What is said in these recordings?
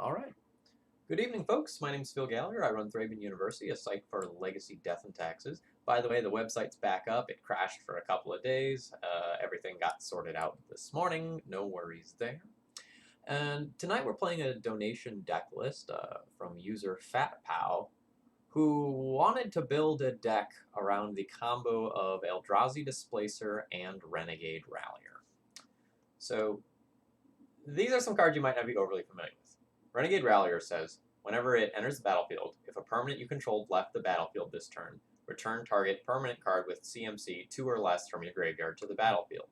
All right. Good evening, folks. My name is Phil Gallagher. I run ThrabenU University, a site for legacy death and taxes. By the way, the website's back up. It crashed for a couple of days. Everything got sorted out this morning. No worries there. And tonight we're playing a donation deck list from user FatPow, who wanted to build a deck around the combo of Eldrazi Displacer and Renegade Rallier. So these are some cards you might not be overly familiar with. Renegade Rallier says, whenever it enters the battlefield, if a permanent you controlled left the battlefield this turn, return target permanent card with CMC 2 or less from your graveyard to the battlefield.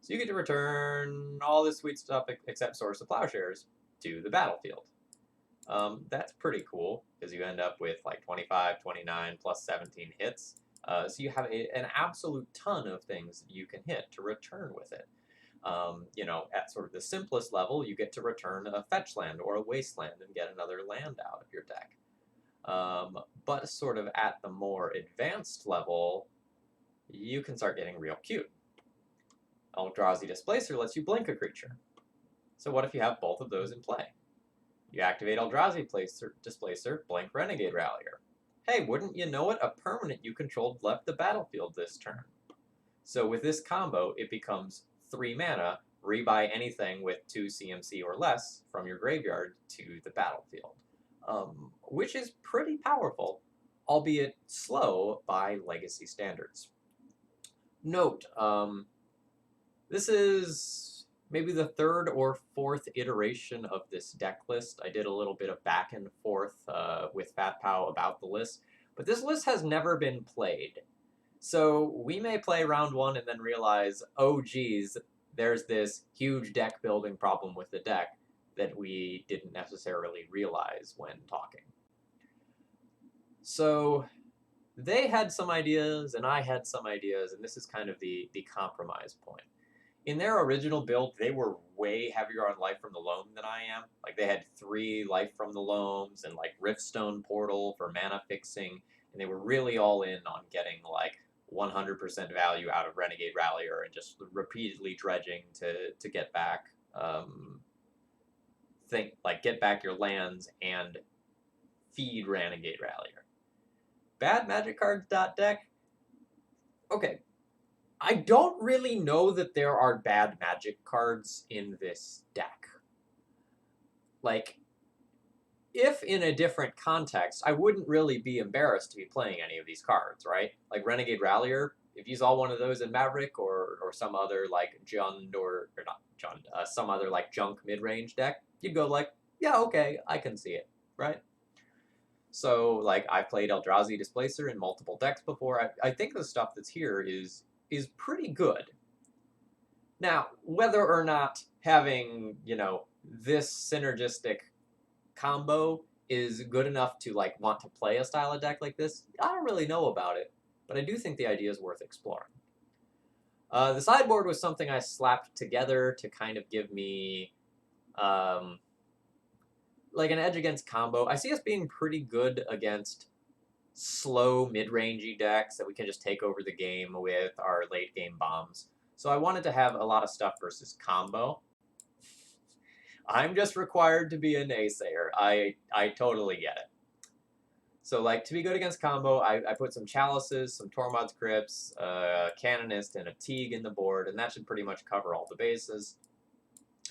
So you get to return all this sweet stuff except Source of Plowshares to the battlefield. That's pretty cool, because you end up with like 25, 29, plus 17 hits. So you have an absolute ton of things that you can hit to return with it. At sort of the simplest level, you get to return a fetch land or a wasteland and get another land out of your deck. But sort of at the more advanced level, you can start getting real cute. Eldrazi Displacer lets you blink a creature. So what if you have both of those in play? You activate Eldrazi Displacer, blink Renegade Rallier. Hey, wouldn't you know it, a permanent you controlled left the battlefield this turn. So with this combo, it becomes 3 mana, rebuy anything with 2 CMC or less from your graveyard to the battlefield, which is pretty powerful, albeit slow by legacy standards. Note, this is maybe the 3rd or 4th iteration of this deck list. I did a little bit of back and forth with FatPow about the list, but this list has never been played. So we may play round 1 and then realize, oh geez, there's this huge deck building problem with the deck that we didn't necessarily realize when talking. So they had some ideas and I had some ideas, and this is kind of the compromise point. In their original build, they were way heavier on Life from the Loam than I am. Like, they had 3 Life from the Loams and like Riftstone Portal for mana fixing, and they were really all in on getting like 100% value out of Renegade Rallier and just repeatedly dredging to get back get back your lands and feed Renegade Rallier. Bad Magic Cards deck. Okay, I don't really know that there are bad Magic cards in this deck. Like, if in a different context, I wouldn't really be embarrassed to be playing any of these cards, right? Like Renegade Rallier, if you saw one of those in Maverick or some other like Jund or not Jund, some other like junk mid-range deck, you'd go like, yeah, okay, I can see it, right? So like, I've played Eldrazi Displacer in multiple decks before. I think the stuff that's here is pretty good. Now, whether or not having, this synergistic combo is good enough to like want to play a style of deck like this, I don't really know about it, but I do think the idea is worth exploring. The sideboard was something I slapped together to kind of give me like an edge against combo. I see us being pretty good against slow mid-rangey decks that we can just take over the game with our late game bombs. So I wanted to have a lot of stuff versus combo. I'm just required to be a naysayer. I totally get it. So, like, to be good against combo, I put some Chalices, some Tormod's Crypts, a Canonist, and a Teague in the board, and that should pretty much cover all the bases.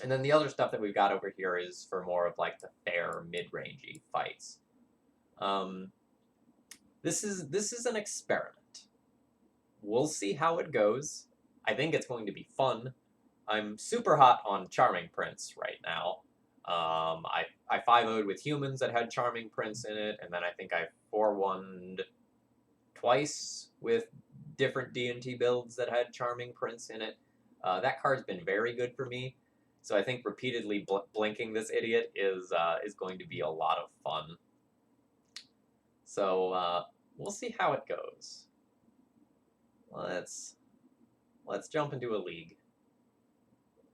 And then the other stuff that we've got over here is for more of, like, the fair mid-rangey fights. This is an experiment. We'll see how it goes. I think it's going to be fun. I'm super hot on Charming Prince right now. I 5-0'd with humans that had Charming Prince in it, and then I think I 4-1'd twice with different D&T builds that had Charming Prince in it. That card's been very good for me, so I think repeatedly blinking this idiot is going to be a lot of fun. So we'll see how it goes. Let's jump into a league.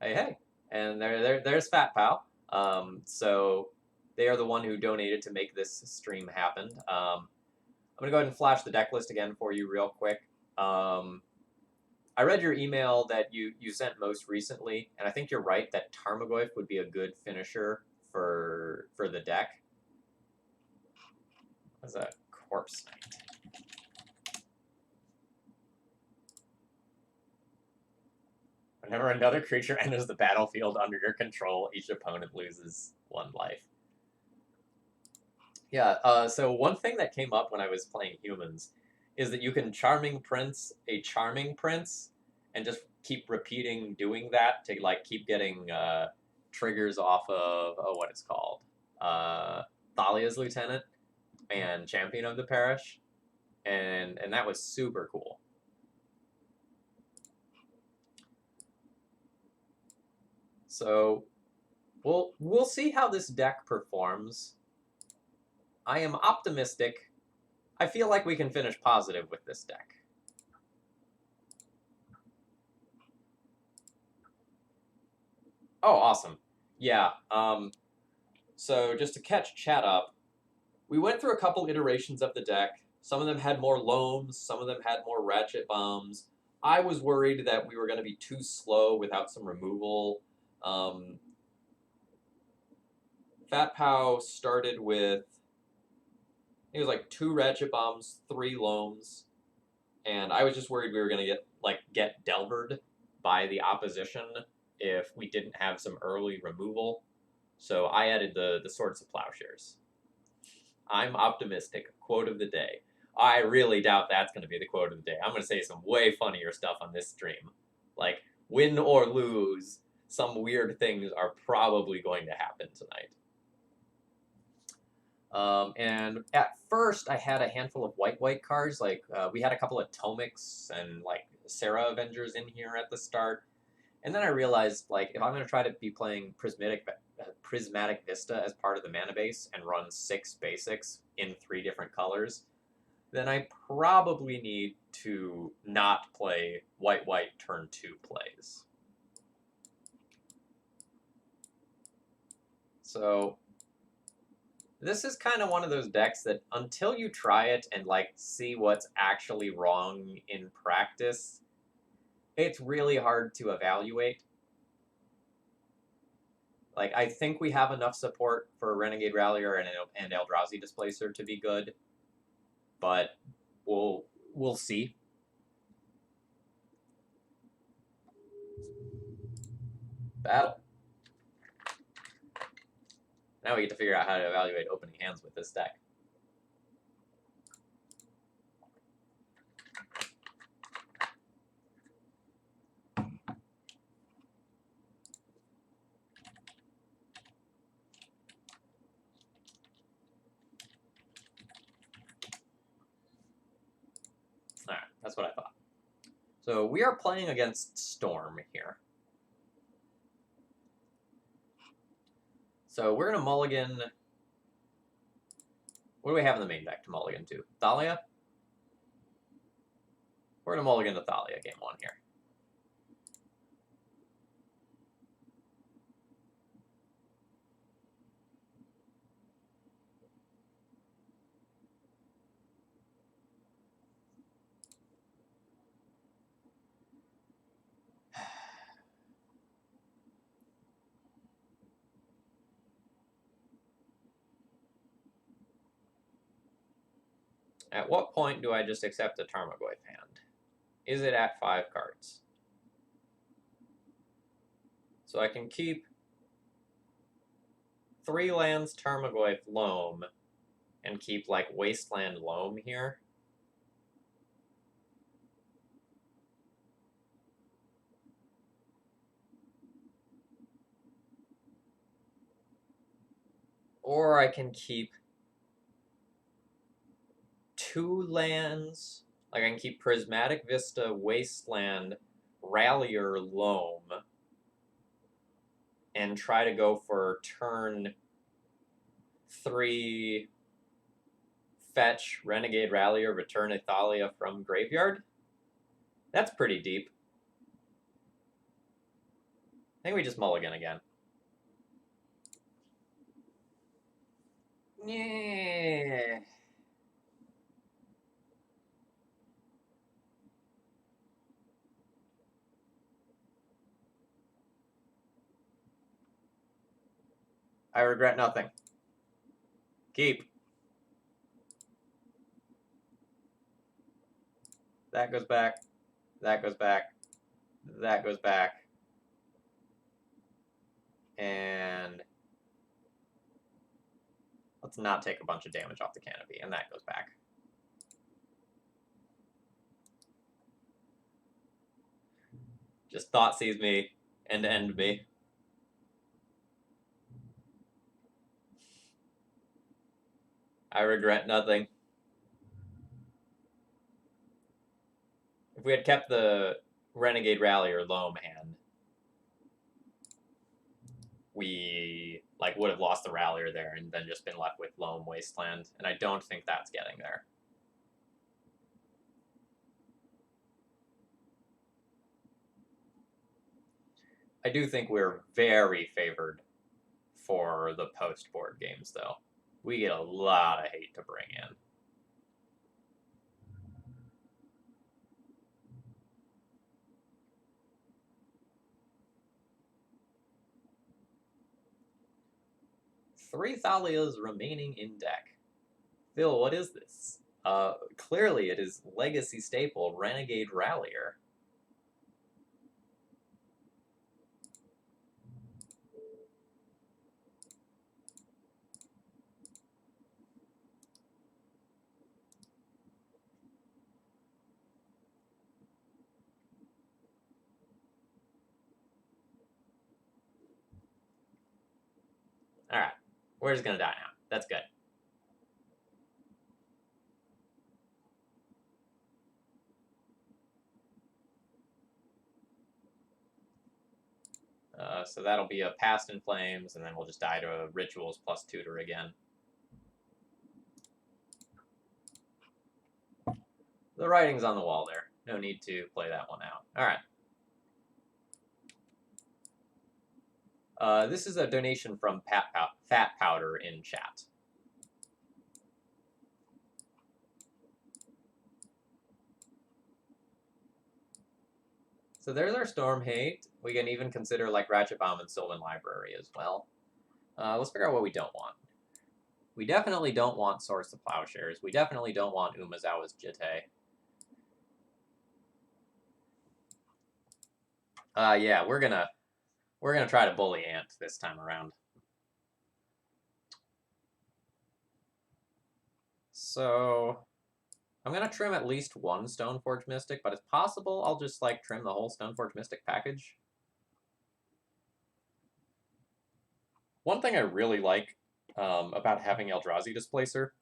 Hey, and there's FatPow. So they are the one who donated to make this stream happen. I'm gonna go ahead and flash the deck list again for you real quick. I read your email that you sent most recently, and I think you're right that Tarmogoyf would be a good finisher for for the deck. As a Corpse Knight. Whenever another creature enters the battlefield under your control, each opponent loses 1 life. Yeah, so one thing that came up when I was playing humans is that you can Charming Prince a Charming Prince and just keep repeating doing that to like keep getting triggers off of what it's called, Thalia's Lieutenant and Champion of the Parish, and that was super cool. So we'll see how this deck performs. I am optimistic. I feel like we can finish positive with this deck. Oh, awesome. Yeah, so just to catch chat up, we went through a couple iterations of the deck. Some of them had more loams, some of them had more ratchet bombs. I was worried that we were going to be too slow without some removal. Fat Pow started with, it was like 2 ratchet bombs, 3 loams, and I was just worried we were going to get Delvered by the opposition if we didn't have some early removal. So I added the Swords of Plowshares. I'm optimistic. Quote of the day. I really doubt that's going to be the quote of the day. I'm going to say some way funnier stuff on this stream. Like, win or lose, some weird things are probably going to happen tonight. And at first, I had a handful of white cards. Like, we had a couple of Tomics and, like, Sarah Avengers in here at the start. And then I realized, like, if I'm going to try to be playing Prismatic Vista as part of the mana base and run 6 basics in 3 different colors, then I probably need to not play white turn 2 plays. So this is kind of one of those decks that until you try it and like see what's actually wrong in practice, it's really hard to evaluate. Like, I think we have enough support for Renegade Rallier and Eldrazi Displacer to be good, but we'll see. Battle. Now we get to figure out how to evaluate opening hands with this deck. Alright, that's what I thought. So we are playing against Storm here. So we're going to mulligan. What do we have in the main deck to mulligan to? Thalia? We're going to mulligan to Thalia game 1 here. At what point do I just accept a Tarmogoyf hand? Is it at 5 cards? So I can keep 3 lands Tarmogoyf Loam and keep, like, Wasteland Loam here. Or I can keep 2 lands. Like, I can keep Prismatic Vista, Wasteland, Rallier, Loam, and try to go for turn 3 fetch, Renegade Rallier, return a Thalia from graveyard. That's pretty deep. I think we just mulligan again. Yeah. I regret nothing. Keep. That goes back. That goes back. That goes back. And let's not take a bunch of damage off the canopy. And that goes back. Just thought sees me and end me. I regret nothing. If we had kept the Renegade Rallier Loam hand, we would have lost the Rallier there and then just been left with Loam Wasteland, and I don't think that's getting there. I do think we're very favored for the post-board games, though. We get a lot of hate to bring in. Three Thalias remaining in deck. Phil, what is this? Clearly it is Legacy staple Renegade Rallier. Alright, we're just gonna die now. That's good. So that'll be a Past in Flames, and then we'll just die to Rituals plus Tutor again. The writing's on the wall there. No need to play that one out. Alright. This is a donation from Fat Powder in chat. So there's our Storm Hate. We can even consider Ratchet Bomb and Sylvan Library as well. Let's figure out what we don't want. We definitely don't want Source of Plowshares. We definitely don't want Umezawa's Jitte. Yeah, we're gonna try to bully Ant this time around. So I'm gonna trim at least one Stoneforge Mystic, but it's possible I'll just trim the whole Stoneforge Mystic package. One thing I really like about having Eldrazi Displacer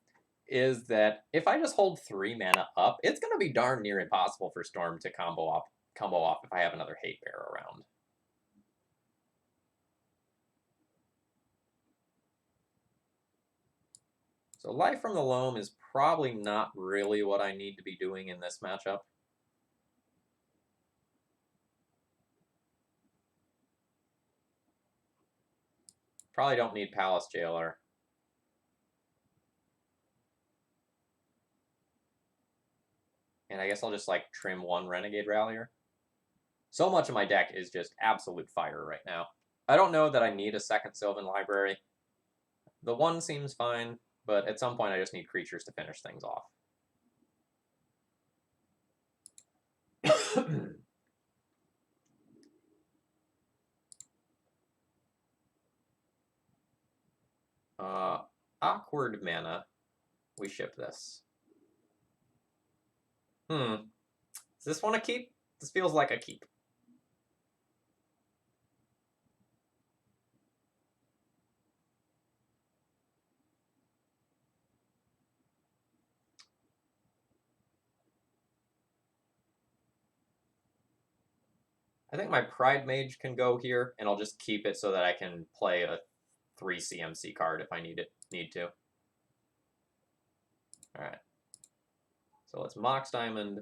is that if I just hold 3 mana up, it's gonna be darn near impossible for Storm to combo off if I have another Hate Bear around. So Life from the Loam is probably not really what I need to be doing in this matchup. Probably don't need Palace Jailer. And I guess I'll just trim one Renegade Rallier. So much of my deck is just absolute fire right now. I don't know that I need a second Sylvan Library. The one seems fine, but at some point I just need creatures to finish things off. Awkward mana. We ship this. Does this one a keep? This feels like a keep. I think my Pride Mage can go here, and I'll just keep it so that I can play a 3 CMC card if I need to. Alright. So let's Mox Diamond.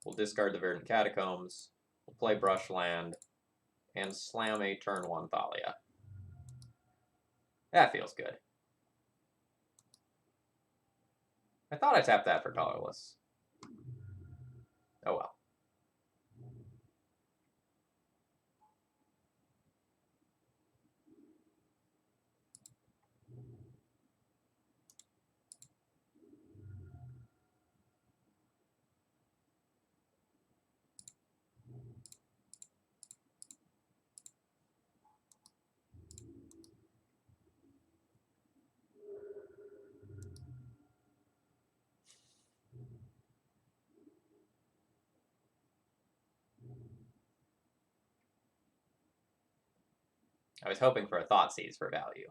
We'll discard the Verdant Catacombs. We'll play Brushland. And slam a turn 1 Thalia. That feels good. I thought I tapped that for colorless. Oh well. I was hoping for a Thoughtseize for value.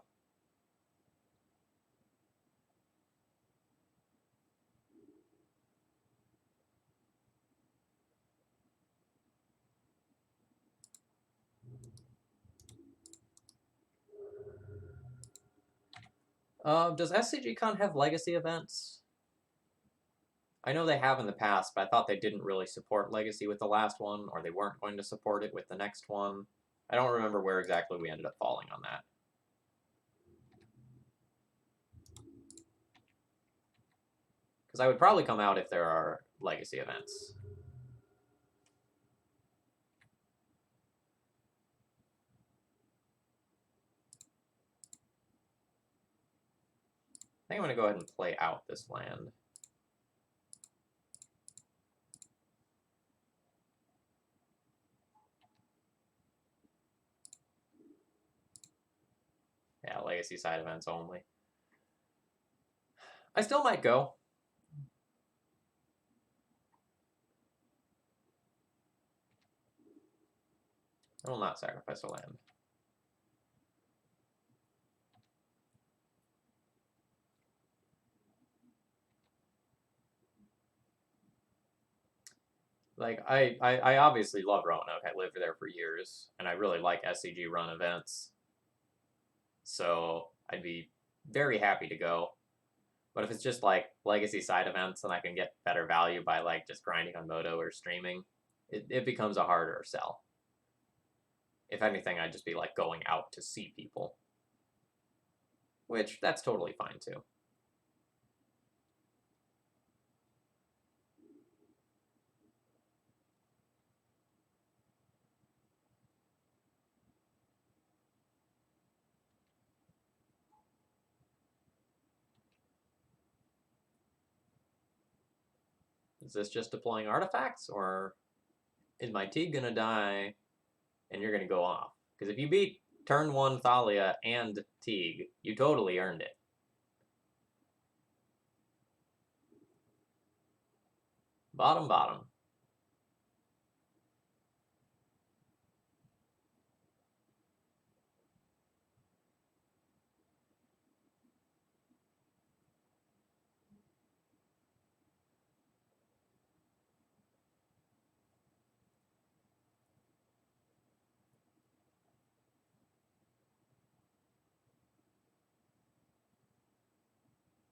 Does SCGCon have legacy events? I know they have in the past, but I thought they didn't really support legacy with the last one, or they weren't going to support it with the next one. I don't remember where exactly we ended up falling on that. Because I would probably come out if there are legacy events. I think I'm going to go ahead and play out this land. Yeah, legacy side events only. I still might go. I will not sacrifice a land. Like, I obviously love Roanoke. I lived there for years, and I really like SCG run events. So I'd be very happy to go. But if it's just like legacy side events and I can get better value by like just grinding on Moto or streaming, it becomes a harder sell. If anything, I'd just be like going out to see people. Which, that's totally fine too. Is this just deploying artifacts, or is my Teague gonna die and you're gonna go off? Because if you beat turn 1 Thalia and Teague, you totally earned it. Bottom, bottom.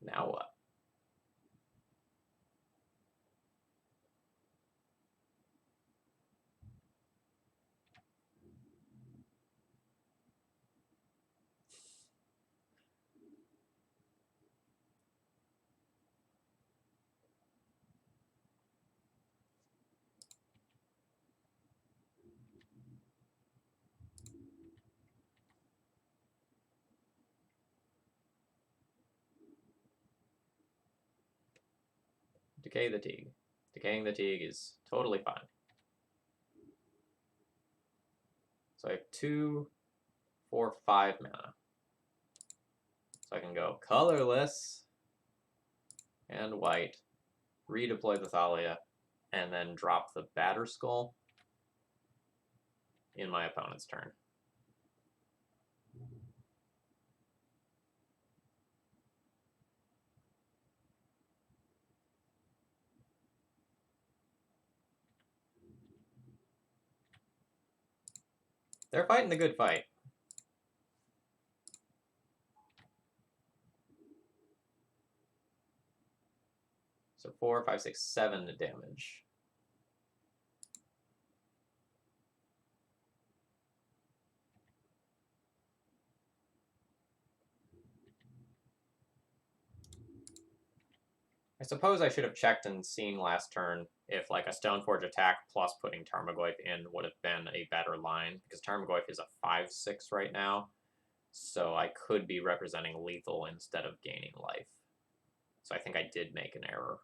Now what? Decay the Teague. Decaying the Teague is totally fine. So I have 2, 4, 5 mana. So I can go colorless and white, redeploy the Thalia, and then drop the Batter Skull in my opponent's turn. They're fighting the good fight. So 4, 5, 6, 7 damage. I suppose I should have checked and seen last turn if like a Stoneforge attack plus putting Tarmogoyf in would have been a better line, because Tarmogoyf is a 5/6 right now, so I could be representing lethal instead of gaining life. So I think I did make an error.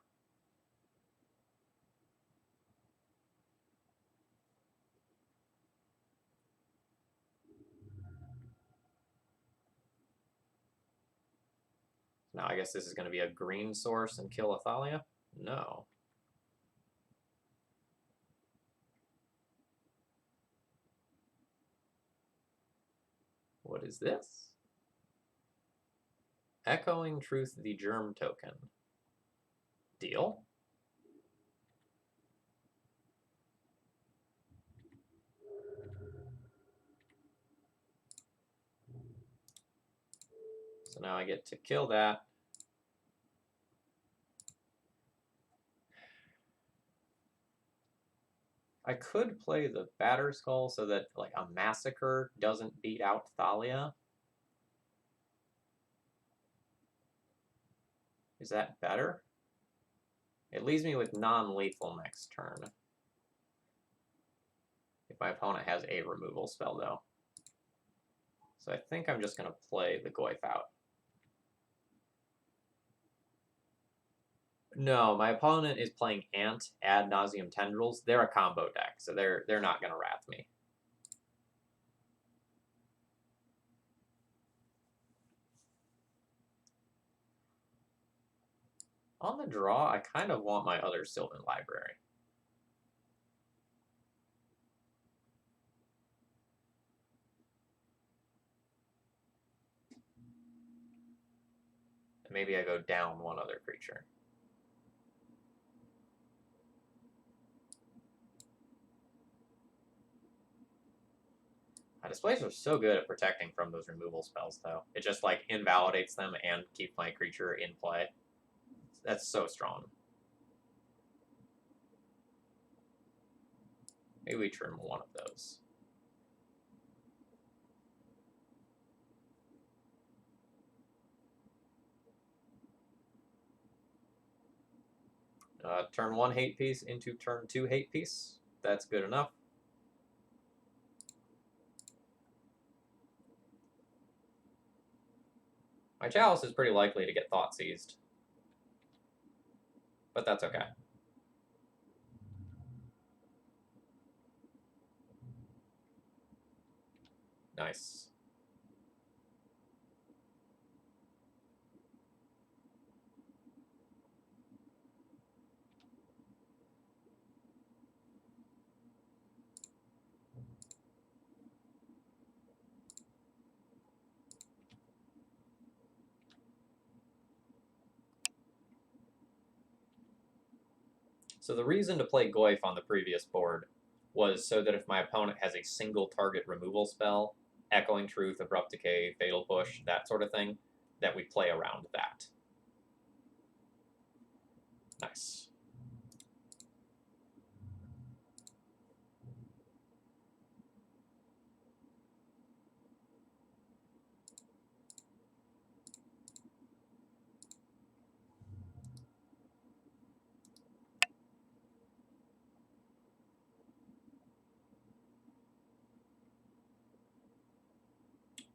Now I guess this is going to be a green source and kill Athalia? No. What is this? Echoing Truth, the Germ token. Deal. So now I get to kill that. I could play the Batter Skull so that like a Massacre doesn't beat out Thalia. Is that better? It leaves me with non-lethal next turn. If my opponent has a removal spell, though. So I think I'm just going to play the Goyf out. No, my opponent is playing Ant, Ad Nauseam Tendrils. They're a combo deck, so they're not going to wrath me. On the draw, I kind of want my other Sylvan Library. And maybe I go down one other creature. Displacer is so good at protecting from those removal spells, though. It just, like, invalidates them and keeps my creature in play. That's so strong. Maybe we trim one of those. Turn 1 hate piece into turn 2 hate piece. That's good enough. My Chalice is pretty likely to get Thought Seized. But that's okay. Nice. So the reason to play Goyf on the previous board was so that if my opponent has a single target removal spell, Echoing Truth, Abrupt Decay, Fatal Push, that sort of thing, that we play around that. Nice.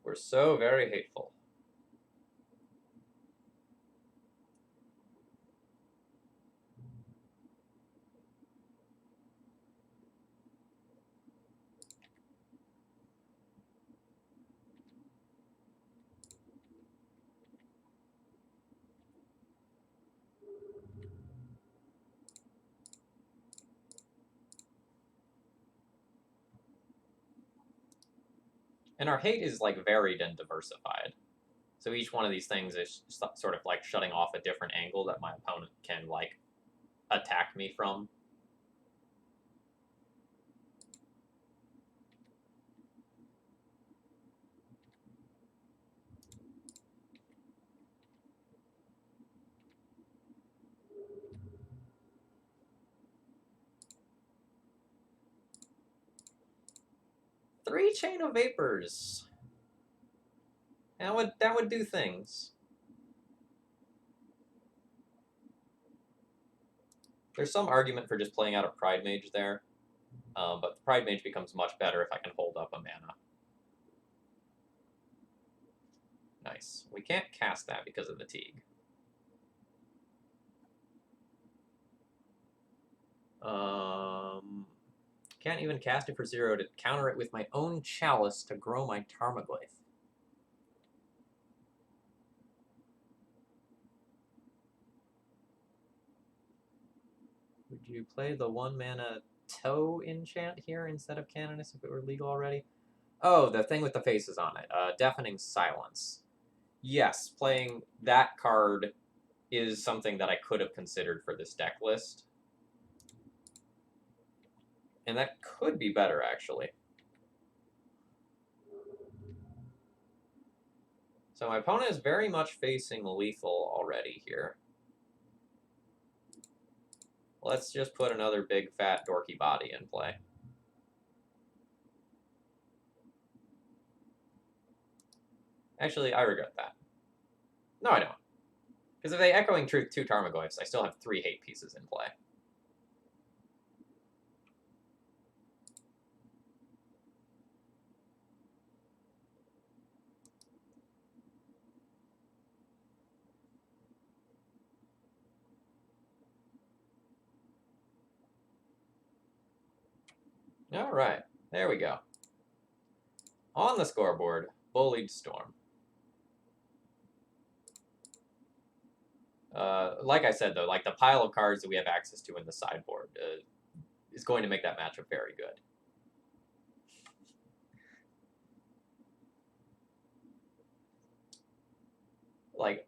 We're so very hateful. And our hate is like varied and diversified. So each one of these things is sort of like shutting off a different angle that my opponent can like attack me from. Three Chain of Vapors. That would do things. There's some argument for just playing out a Pride Mage there, but the Pride Mage becomes much better if I can hold up a mana. Nice. We can't cast that because of the Teague. Can't even cast it for 0 to counter it with my own Chalice to grow my Tarmogoyf. Would you play the 1 mana Toe enchant here instead of Canoness if it were legal already? Oh, the thing with the faces on it. Deafening Silence. Yes, playing that card is something that I could have considered for this deck list. And that could be better, actually. So my opponent is very much facing lethal already here. Let's just put another big, fat, dorky body in play. Actually, I regret that. No, I don't. Because if they Echoing Truth 2 Tarmogoyfs, I still have 3 hate pieces in play. All right, there we go. On the scoreboard, Bullied Storm. Like I said, though, like the pile of cards that we have access to in the sideboard is going to make that matchup very good. Like,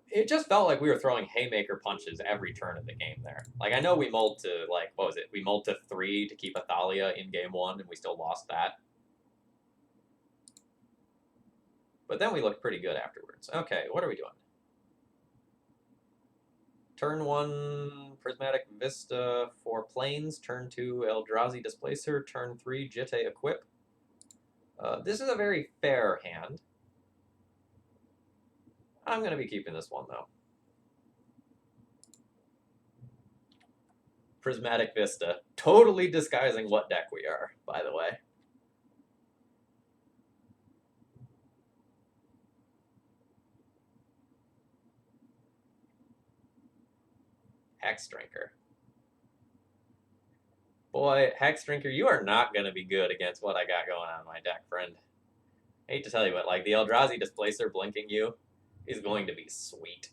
it just felt like we were throwing haymaker punches every turn of the game there. Like, I know we mulled to, like, what was it? We mulled to 3 to keep Athalia in game 1, and we still lost that. But then we looked pretty good afterwards. Okay, what are we doing? Turn 1, Prismatic Vista for Plains. Turn 2, Eldrazi Displacer. Turn 3, Jitte Equip. This is a very fair hand. I'm going to be keeping this one, though. Prismatic Vista. Totally disguising what deck we are, by the way. Hex Drinker. Boy, Hex Drinker, you are not going to be good against what I got going on in my deck, friend. I hate to tell you, but like the Eldrazi Displacer blinking you is going to be sweet.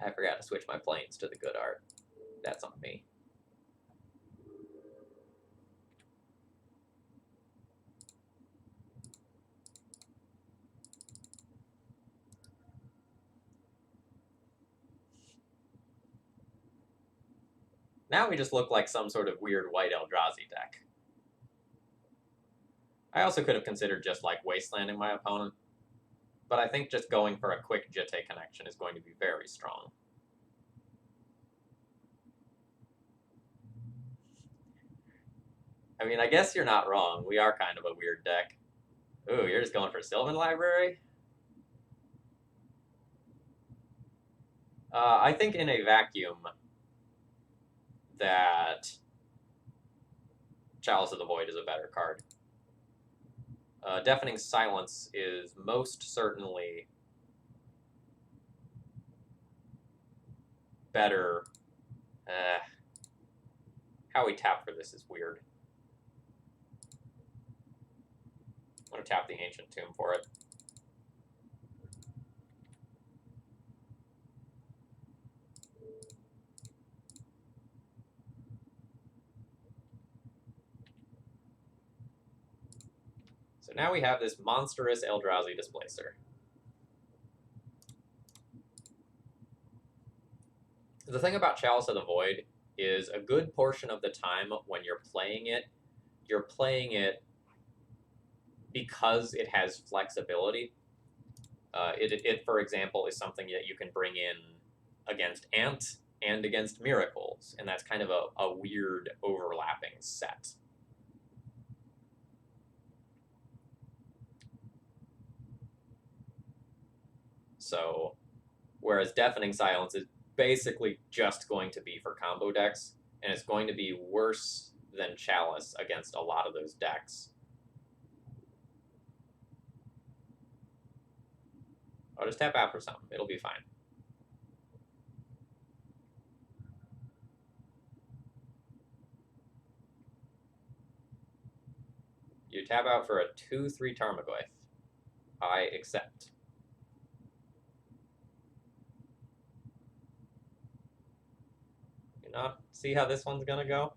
I forgot to switch my planes to the good art. That's on me. Now we just look like some sort of weird white Eldrazi deck. I also could have considered just like wastelanding my opponent, but I think just going for a quick Jitte connection is going to be very strong. I mean, I guess you're not wrong. We are kind of a weird deck. Ooh, you're just going for Sylvan Library? I think in a vacuum that Chalice of the Void is a better card. Deafening Silence is most certainly better. How we tap for this is weird. I'm going to tap the Ancient Tomb for it. So now we have this monstrous Eldrazi Displacer. The thing about Chalice of the Void is a good portion of the time when you're playing it because it has flexibility. It, for example, is something that you can bring in against Ant and against Miracles, and that's kind of a weird overlapping set. So, whereas Deafening Silence is basically just going to be for combo decks, and it's going to be worse than Chalice against a lot of those decks. I'll just tap out for some. It'll be fine. You tap out for a 2/3 Tarmogoyf. I accept. You not see how this one's gonna go?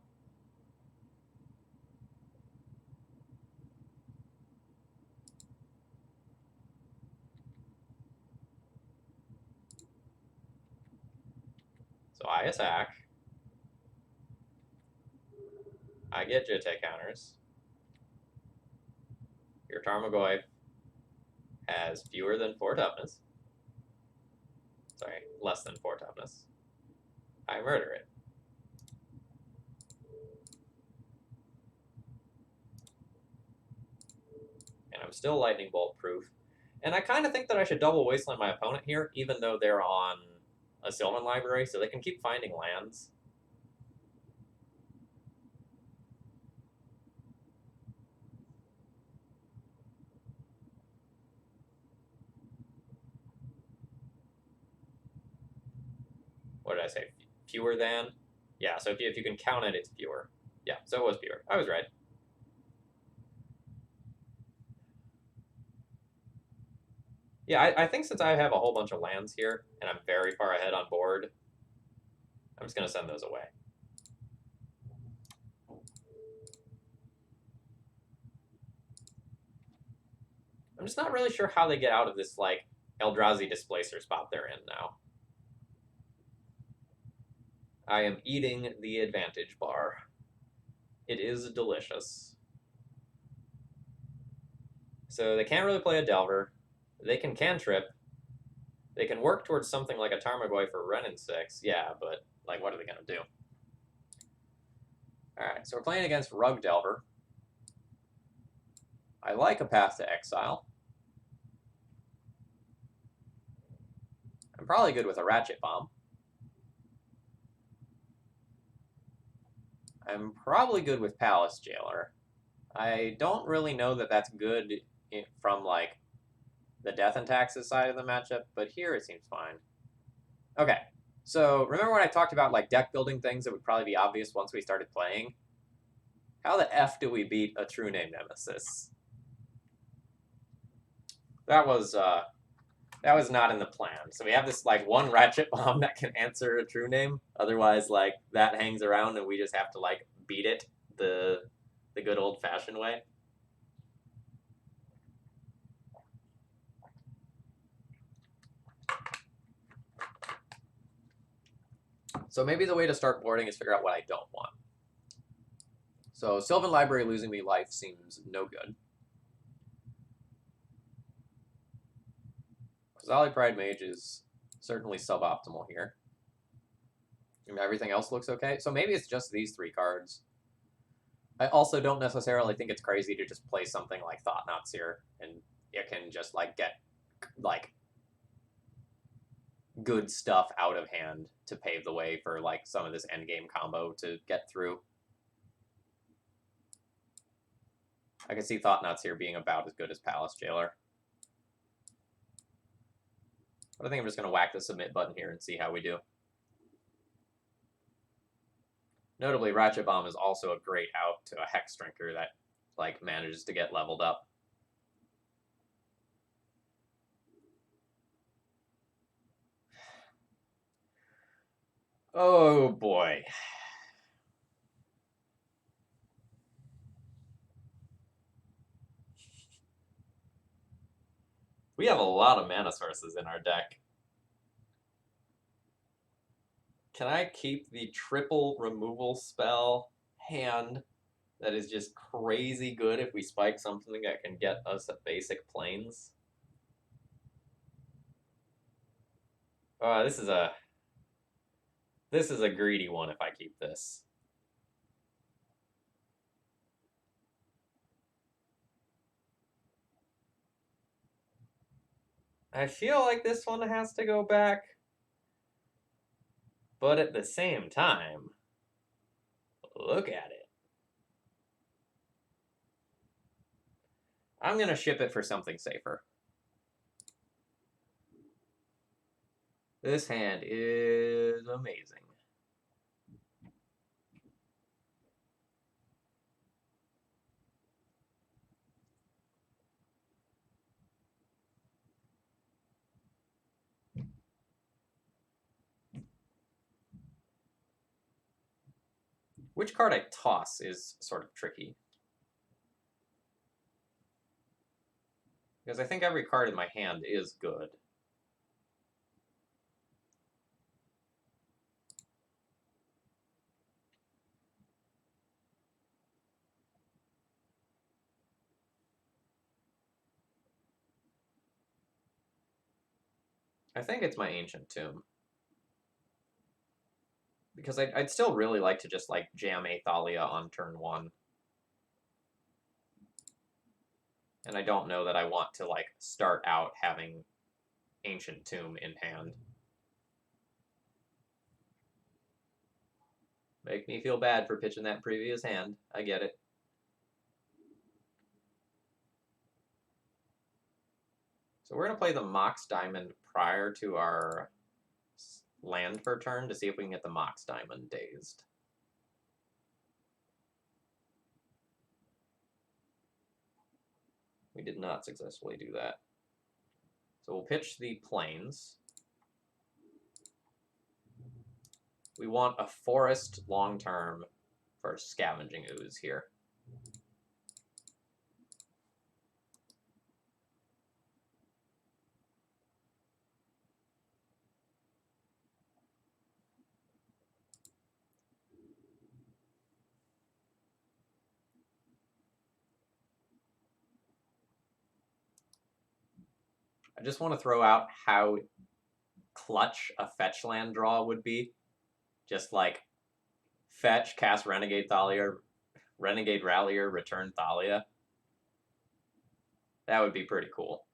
So I attack. I get Jitte counters. Your Tarmogoyf has fewer than 4 toughness. Sorry, less than 4 toughness. I murder it. And I'm still Lightning Bolt proof. And I kind of think that I should double Wasteland my opponent here, even though they're on a Sylvan library, so they can keep finding lands. What did I say? Fewer than? Yeah, so if you can count it, it's fewer. Yeah, so it was fewer. I was right. Yeah, I think since I have a whole bunch of lands here, and I'm very far ahead on board, I'm just going to send those away. I'm just not really sure how they get out of this, like, Eldrazi Displacer spot they're in now. I am eating the advantage bar. It is delicious. So they can't really play a Delver. They can cantrip. They can work towards something like a Tarmogoyf for Renin 6. Yeah, but, like, what are they going to do? Alright, so we're playing against Rug Delver. I like a Path to Exile. I'm probably good with a Ratchet Bomb. I'm probably good with Palace Jailer. I don't really know that that's good from, like, the Death and Taxes side of the matchup, but here it seems fine. Okay, so remember when I talked about, like, deck building things that would probably be obvious once we started playing? How the F do we beat a True Name Nemesis? That was not in the plan. So we have this, like, one Ratchet Bomb that can answer a True Name. Otherwise, like, that hangs around and we just have to, like, beat it the good old-fashioned way. So maybe the way to start boarding is figure out what I don't want. So Sylvan Library losing me life seems no good. Kozali Pride Mage is certainly suboptimal here. And everything else looks okay. So maybe it's just these 3 cards. I also don't necessarily think it's crazy to just play something like Thought-Knots here, and it can just, like, get, like, good stuff out of hand to pave the way for, like, some of this endgame combo to get through. I can see Thought-Knots here being about as good as Palace Jailer. But I think I'm just going to whack the submit button here and see how we do. Notably, Ratchet Bomb is also a great out to a Hex Drinker that, like, manages to get leveled up. Oh, boy. We have a lot of mana sources in our deck. Can I keep the triple removal spell hand that is just crazy good if we spike something that can get us a basic planes? This is a greedy one if I keep this. I feel like this one has to go back. But at the same time, look at it. I'm going to ship it for something safer. This hand is amazing. Which card I toss is sort of tricky. Because I think every card in my hand is good. I think it's my Ancient Tomb. Because I'd still really like to just, like, jam a Thalia on turn 1. And I don't know that I want to, like, start out having Ancient Tomb in hand. Make me feel bad for pitching that previous hand. I get it. So we're going to play the Mox Diamond prior to our land for turn to see if we can get the Mox Diamond dazed. We did not successfully do that. So we'll pitch the Plains. We want a forest long-term for Scavenging Ooze here. I just want to throw out how clutch a fetch land draw would be. Just like fetch, cast Renegade Thalia, Renegade Rallier, return Thalia. That would be pretty cool.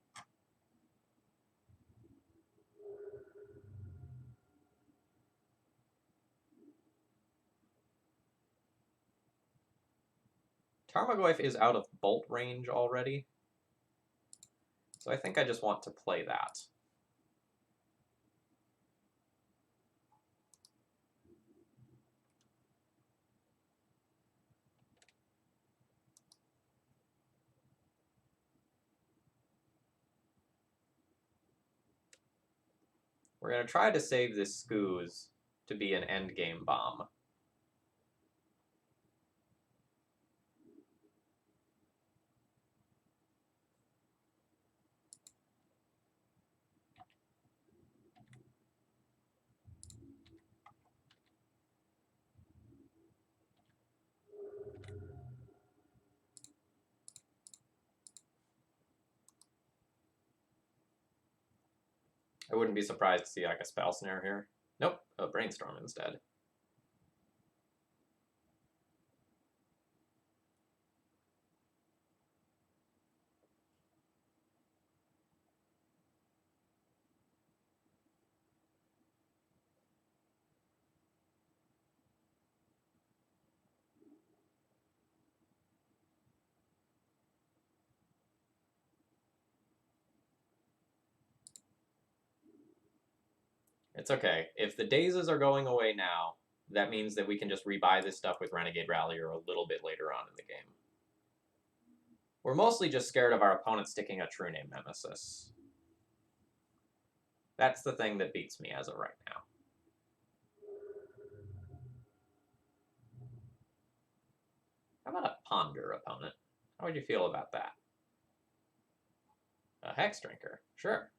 Tarmogoyf is out of bolt range already, so I think I just want to play that. We're going to try to save this Scooz to be an endgame bomb. I wouldn't be surprised to see like a Spell Snare here. Nope, a Brainstorm instead. It's okay. If the dazes are going away now, that means that we can just rebuy this stuff with Renegade Rallier a little bit later on in the game. We're mostly just scared of our opponent sticking a True Name Nemesis. That's the thing that beats me as of right now. How about a Ponder opponent? How would you feel about that? A Hex Drinker, sure.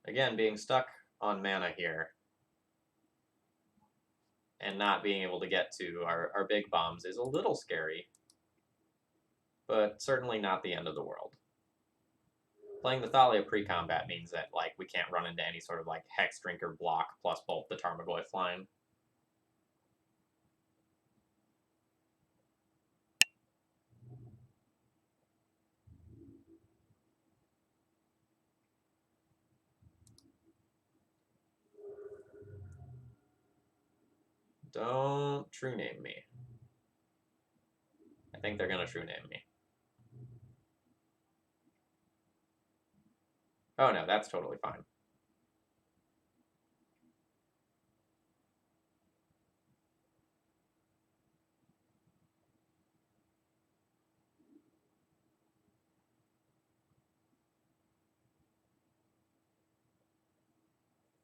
Again, being stuck on mana here and not being able to get to our big bombs is a little scary, but certainly not the end of the world. Playing the Thalia pre-combat means that like we can't run into any sort of like Hex Drinker block plus bolt the Tarmogoyf line. Don't True Name me. I think they're going to True Name me. Oh no, that's totally fine.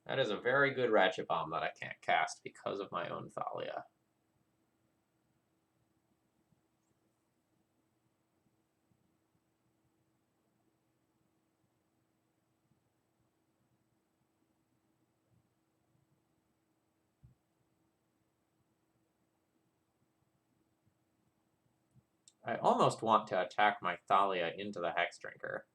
That is a very good Ratchet Bomb that I can't cast because of my own Thalia. I almost want to attack my Thalia into the Hex Drinker.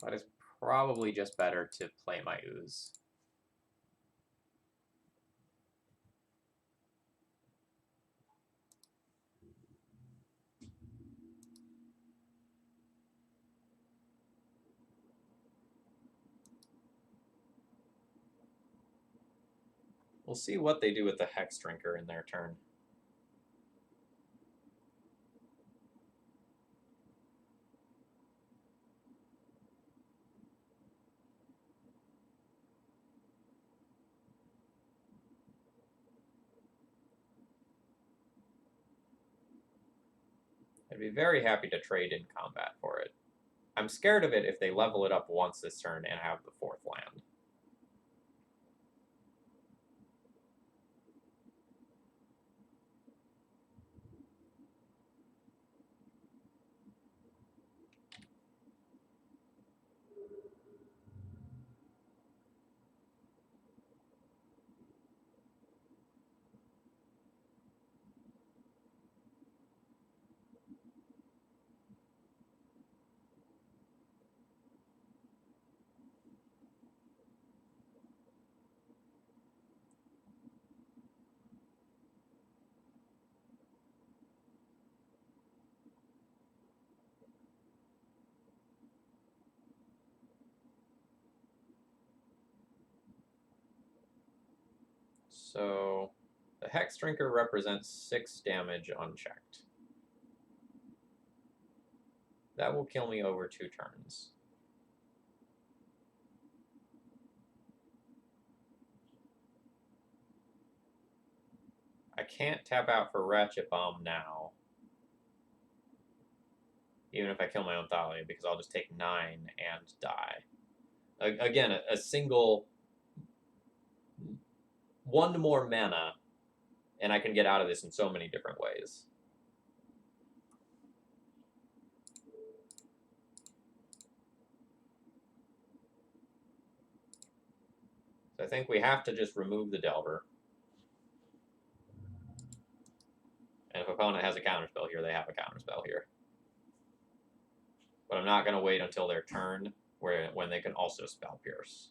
But it's probably just better to play my Ooze. We'll see what they do with the Hex Drinker in their turn. I'd be very happy to trade in combat for it. I'm scared of it if they level it up once this turn and have the 4th land. So the Hex Drinker represents 6 damage unchecked. That will kill me over 2 turns. I can't tap out for Ratchet Bomb now, even if I kill my own Thalia, because I'll just take 9 and die. Again, a single 1 more mana, and I can get out of this in so many different ways. So I think we have to just remove the Delver. And if opponent has a counterspell here, they have a counterspell here. But I'm not going to wait until their turn when they can also Spell Pierce.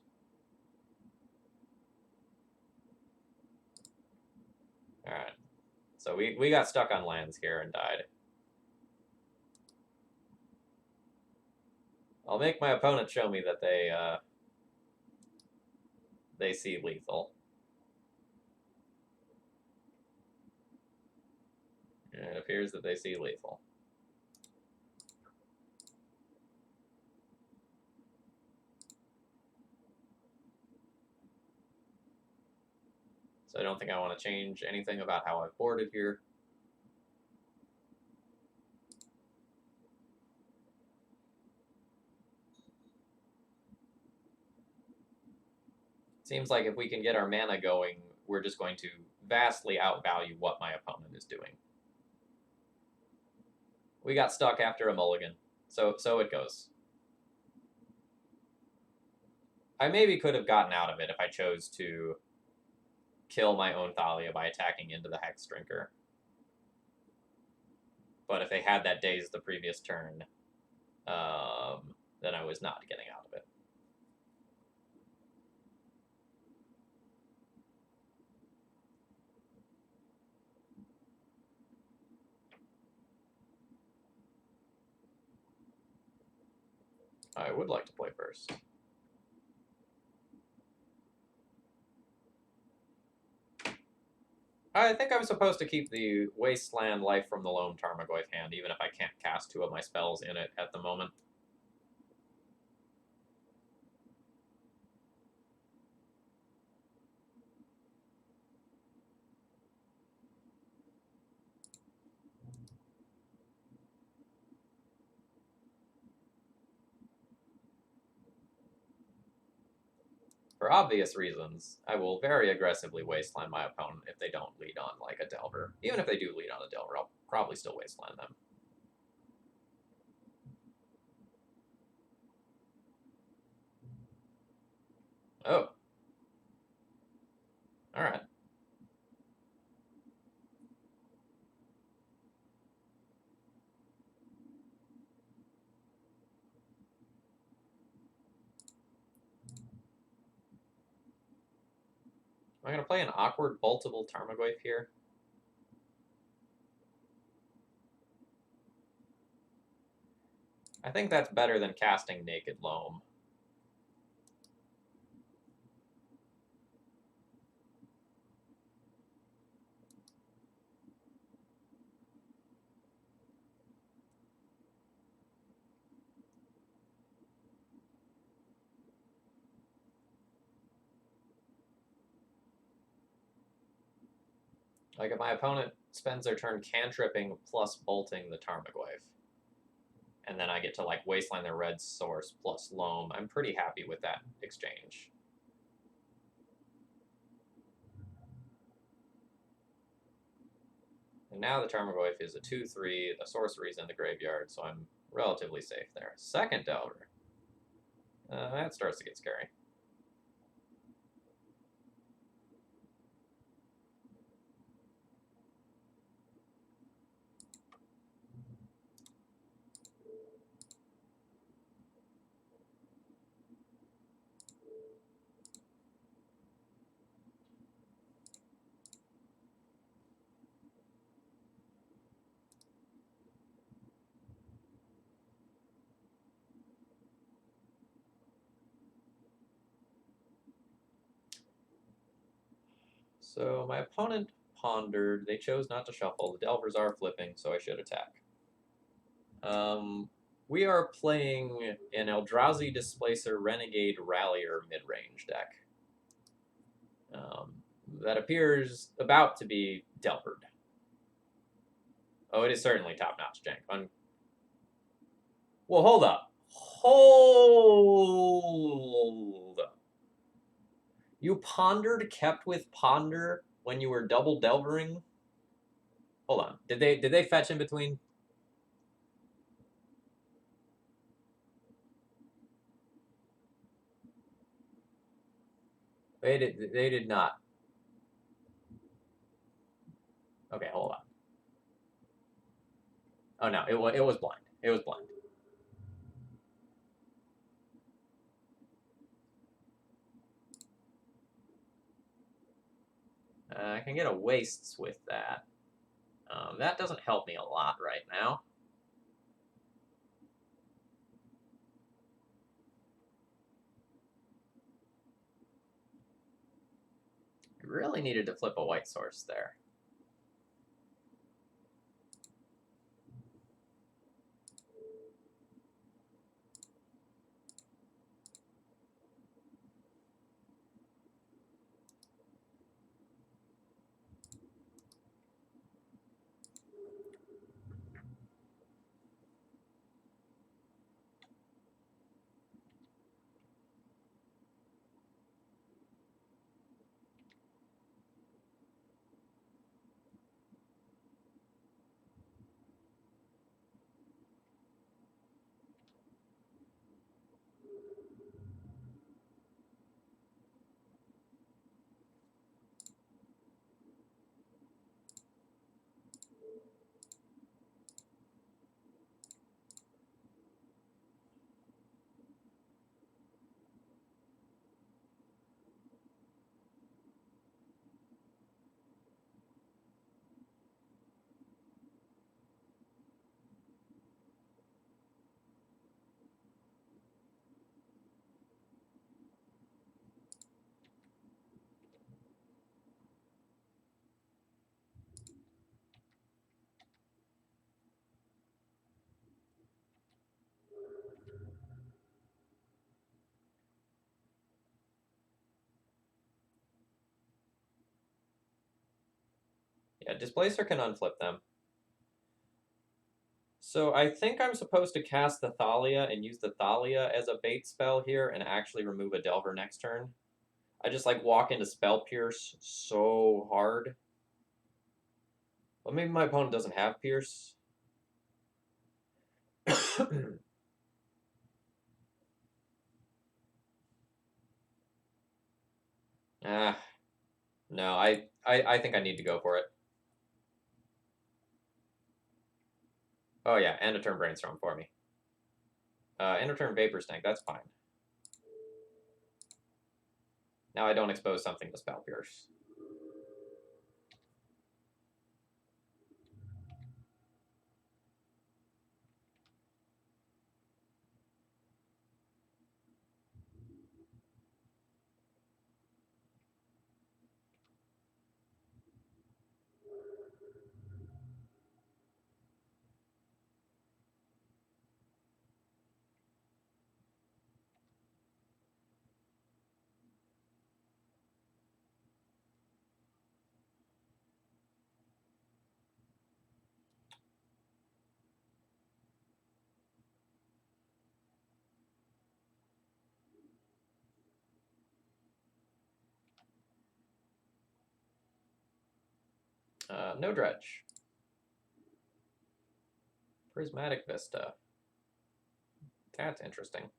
Alright. So we got stuck on lands here and died. I'll make my opponent show me that they see lethal. And it appears that they see lethal. So I don't think I want to change anything about how I've boarded here. Seems like if we can get our mana going, we're just going to vastly outvalue what my opponent is doing. We got stuck after a mulligan, so it goes. I maybe could have gotten out of it if I chose to kill my own Thalia by attacking into the Hex Drinker. But if they had that daze the previous turn, then I was not getting out of it. I would like to play first. I think I'm supposed to keep the Wasteland Life from the Lone Tarmogoyf hand, even if I can't cast 2 of my spells in it at the moment. For obvious reasons, I will very aggressively wasteland my opponent if they don't lead on like a Delver. Even if they do lead on a Delver, I'll probably still wasteland them. Oh. Alright. Am I going to play an awkward boltable Tarmogoyf here? I think that's better than casting Naked Loam. Like if my opponent spends their turn cantripping plus bolting the Tarmogoyf, and then I get to like wasteland their red source plus Loam, I'm pretty happy with that exchange. And now the Tarmogoyf is a 2/3, the sorcery's in the graveyard, so I'm relatively safe there. Second Delver. That starts to get scary. So my opponent pondered. They chose not to shuffle. The Delvers are flipping, so I should attack. We are playing an Eldrazi Displacer Renegade Rallier mid-range deck. That appears about to be Delvered. Oh, it is certainly top-notch jank. Well, hold up. Hold up. You pondered, kept with ponder when you were double delvering? Hold on. Did they fetch in between? They did not. Okay, hold on. Oh no, it was blind. It was blind. I can get a wastes with that. That doesn't help me a lot right now. I really needed to flip a white source there. Yeah, Displacer can unflip them. So I think I'm supposed to cast the Thalia and use the Thalia as a bait spell here and actually remove a Delver next turn. I just like walk into Spell Pierce so hard. Well, maybe my opponent doesn't have Pierce. Ah, no, I think I need to go for it. Oh yeah, and a turn Brainstorm for me. And a turn Vapor Snake, that's fine. Now I don't expose something to Spell Pierce. No Dredge. Prismatic Vista. That's interesting.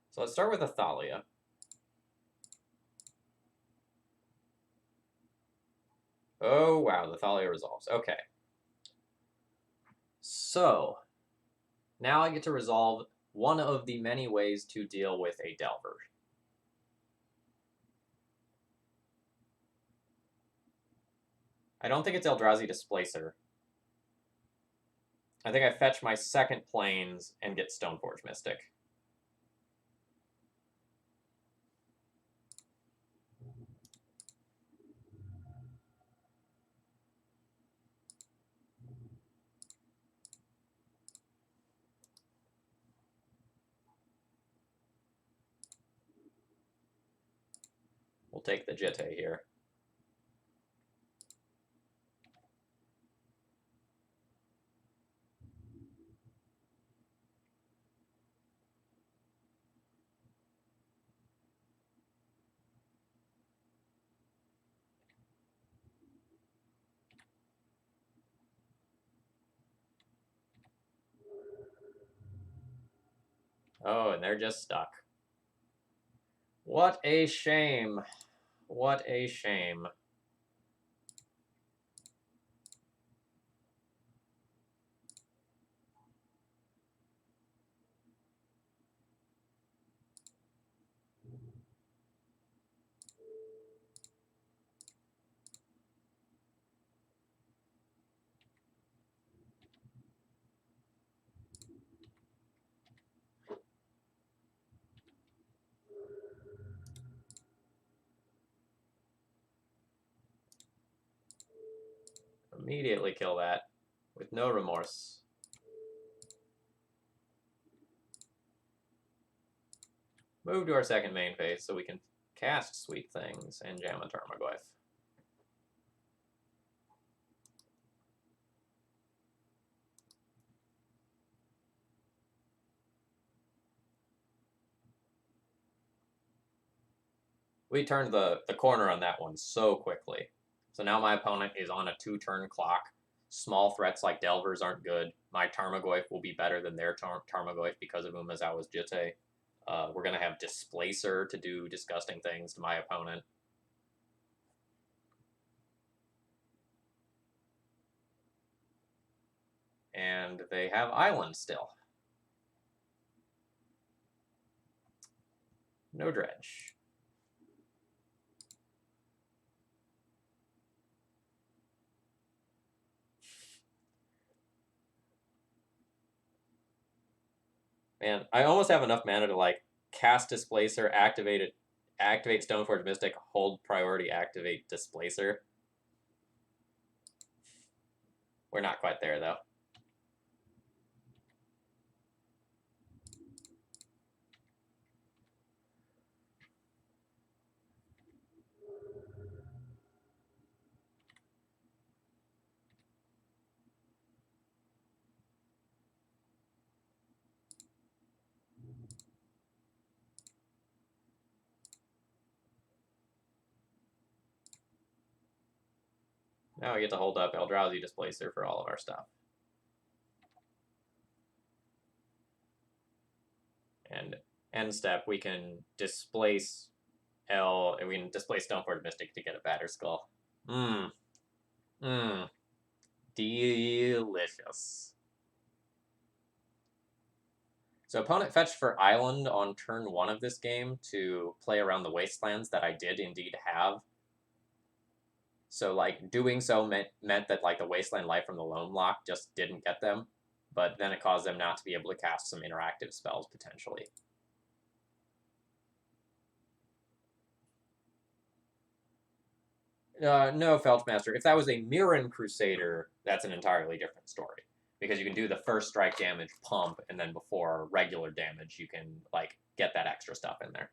So let's start with a Thalia. Oh, wow, the Thalia resolves. Okay. So, now I get to resolve one of the many ways to deal with a Delver. I don't think it's Eldrazi Displacer. I think I fetch my second Plains and get Stoneforge Mystic. We'll take the Jitte here. Oh, and they're just stuck. What a shame. What a shame. Immediately kill that with no remorse. Move to our second main phase so we can cast Sweet Things and jam a Tarmogoyf. We turned the corner on that one so quickly. So now my opponent is on a 2-turn clock. Small threats like Delvers aren't good. My Tarmogoyf will be better than their Tarmogoyf because of Umezawa's Jitte. We're going to have Displacer to do disgusting things to my opponent. And they have Island still. No Dredge. Man, I almost have enough mana to like cast Displacer, activate Stoneforge Mystic, hold priority, activate Displacer. We're not quite there though. Now we get to hold up Eldrazi Displacer for all of our stuff. And end step, we can displace and we can displace Stoneforge Mystic to get a Batterskull. Delicious. So opponent fetched for Island on turn 1 of this game to play around the Wastelands that I did indeed have. So, like, doing so meant that, like, the Wasteland Life from the Loam Lock just didn't get them, but then it caused them not to be able to cast some interactive spells, potentially. No, Felchmaster. If that was a Mirren Crusader, that's an entirely different story. Because you can do the first strike damage pump, and then before regular damage, you can, like, get that extra stuff in there.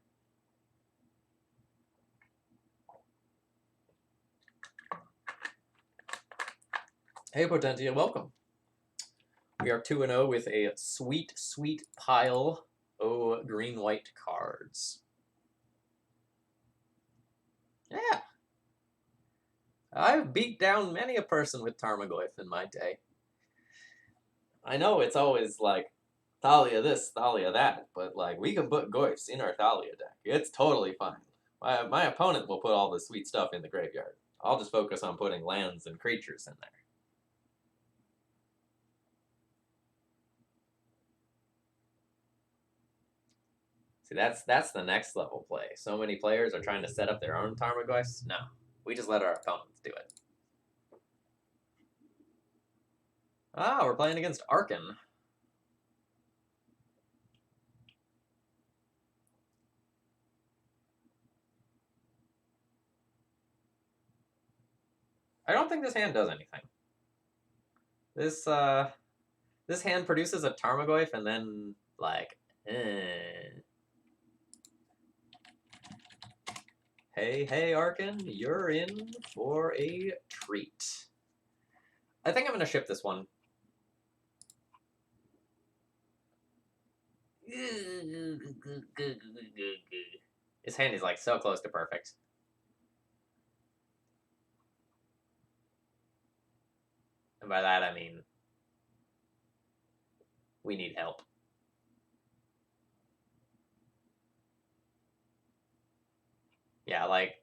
Hey, Potentia, welcome. We are 2-0 with a sweet, sweet pile of green-white cards. Yeah. I've beat down many a person with Tarmogoyf in my day. I know it's always like Thalia this, Thalia that, but like we can put Goyfs in our Thalia deck. It's totally fine. My opponent will put all the sweet stuff in the graveyard. I'll just focus on putting lands and creatures in there. See, that's the next level play. So many players are trying to set up their own Tarmogoyfs. No, we just let our opponents do it. Ah, we're playing against Arkan. I don't think this hand does anything. This hand produces a Tarmogoyf and then, like, Hey, Arkan, you're in for a treat. I think I'm going to ship this one. His hand is, like, so close to perfect. And by that, I mean, we need help. Yeah, like,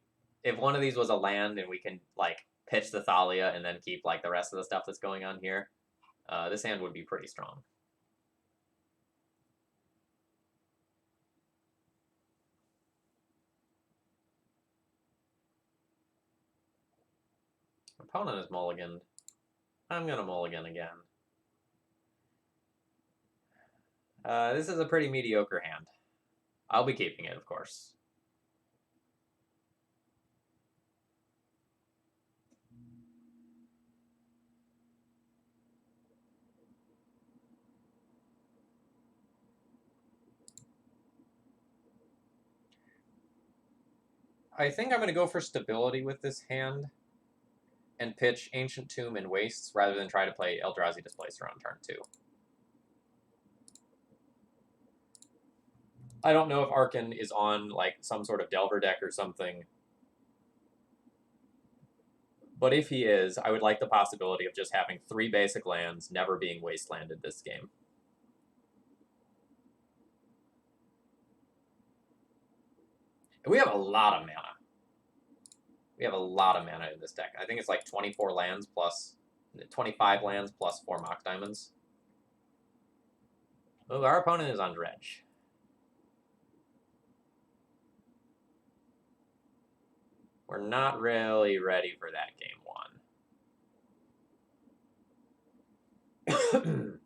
if one of these was a land and we can, like, pitch the Thalia and then keep, like, the rest of the stuff that's going on here, this hand would be pretty strong. Opponent is mulliganed. I'm going to mulligan again. This is a pretty mediocre hand. I'll be keeping it, of course. I think I'm going to go for stability with this hand and pitch Ancient Tomb and Wastes rather than try to play Eldrazi Displacer on turn 2. I don't know if Arkan is on, like, some sort of Delver deck or something. But if he is, I would like the possibility of just having 3 basic lands never being wastelanded this game. And we have a lot of mana. We have a lot of mana in this deck. I think it's like 24 lands plus 25 lands plus 4 Mox Diamonds. Oh, our opponent is on Dredge. We're not really ready for that game 1.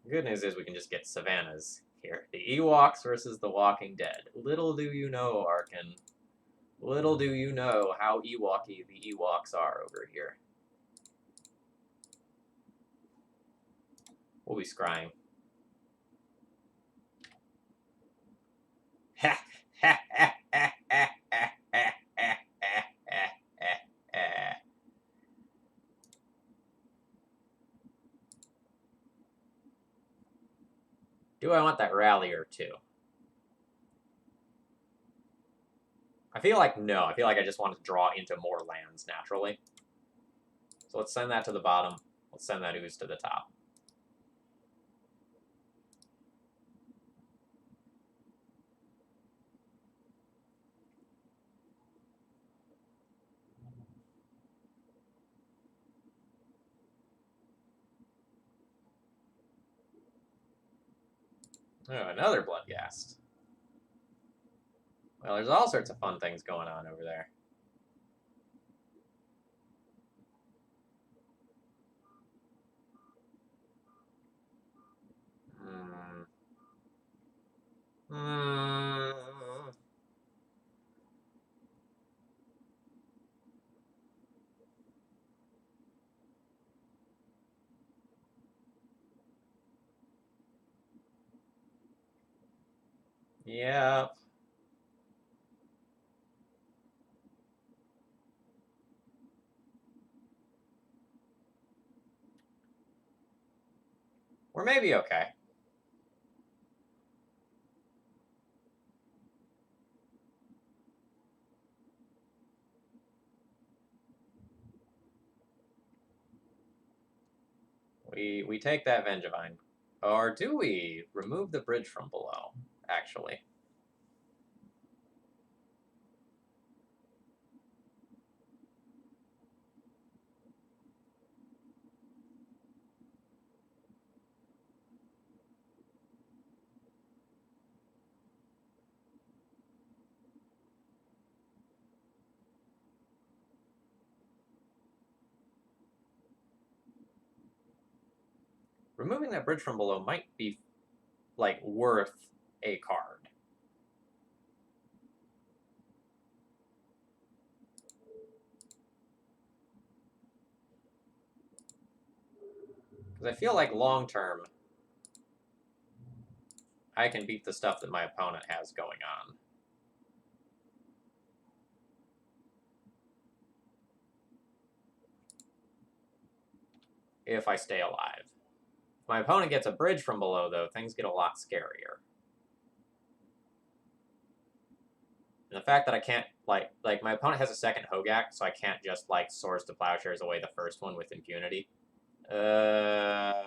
Good news is we can just get Savannas here. The Ewoks versus the Walking Dead. Little do you know, Arkan. Little do you know how Ewoky the Ewoks are over here. We'll be scrying. Ha ha ha ha ha ha ha ha ha. Do I want that Rallier too? I feel like no. I feel like I just want to draw into more lands naturally. So let's send that to the bottom. Let's send that ooze to the top. Oh, another Bloodghast. Well, there's all sorts of fun things going on over there. Yeah. We're maybe okay. We take that Vengevine. Or do we remove the bridge from below, actually? Removing that bridge from below might be, like, worth a card. Because I feel like long-term, I can beat the stuff that my opponent has going on. If I stay alive. If my opponent gets a bridge from below, though, things get a lot scarier. And the fact that I can't, like my opponent has a second Hogak, so I can't just, like, Swords to Plowshares away the first one with impunity. Oh,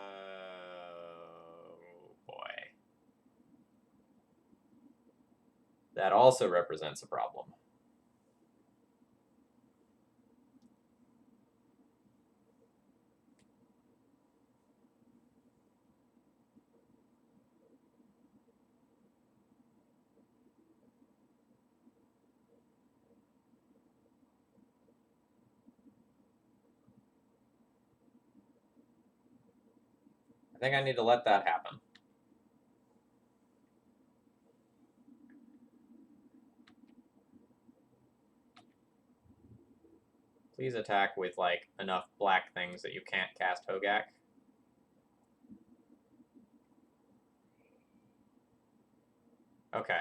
boy. That also represents a problem. I think I need to let that happen. Please attack with, like, enough black things that you can't cast Hogak. Okay.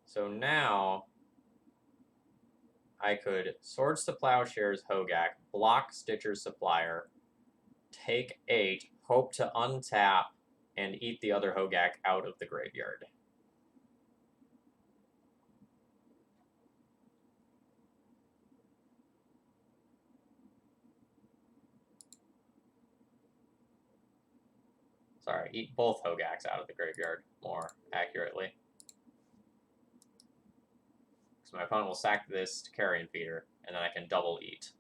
So now I could Swords to Plowshares Hogak, block Stitcher's Supplier, take 8, hope to untap, and eat the other Hogak out of the graveyard. Sorry, eat both Hogaks out of the graveyard, more accurately. So my opponent will sack this to Carrion Feeder, and then I can double eat.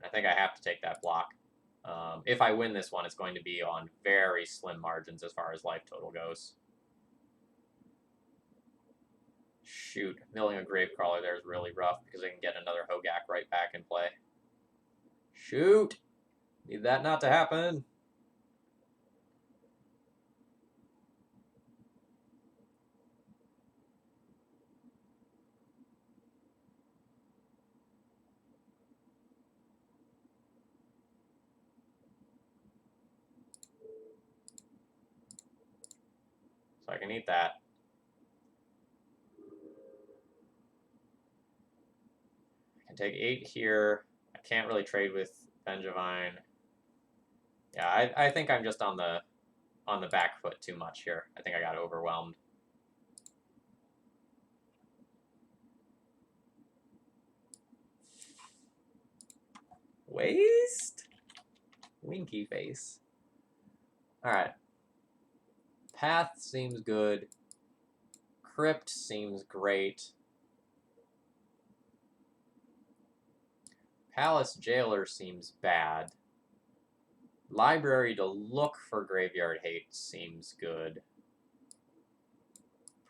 I think I have to take that block. If I win this one, it's going to be on very slim margins as far as life total goes. Shoot, milling a Gravecrawler there is really rough because I can get another Hogak right back in play. Shoot! Need that not to happen. So I can eat that. I can take 8 here. I can't really trade with Vengevine. Yeah, I think I'm just on the on the back foot too much here. I think I got overwhelmed. Waste? Winky face. Alright. Path seems good. Crypt seems great. Palace Jailer seems bad. Library to look for Graveyard Hate seems good.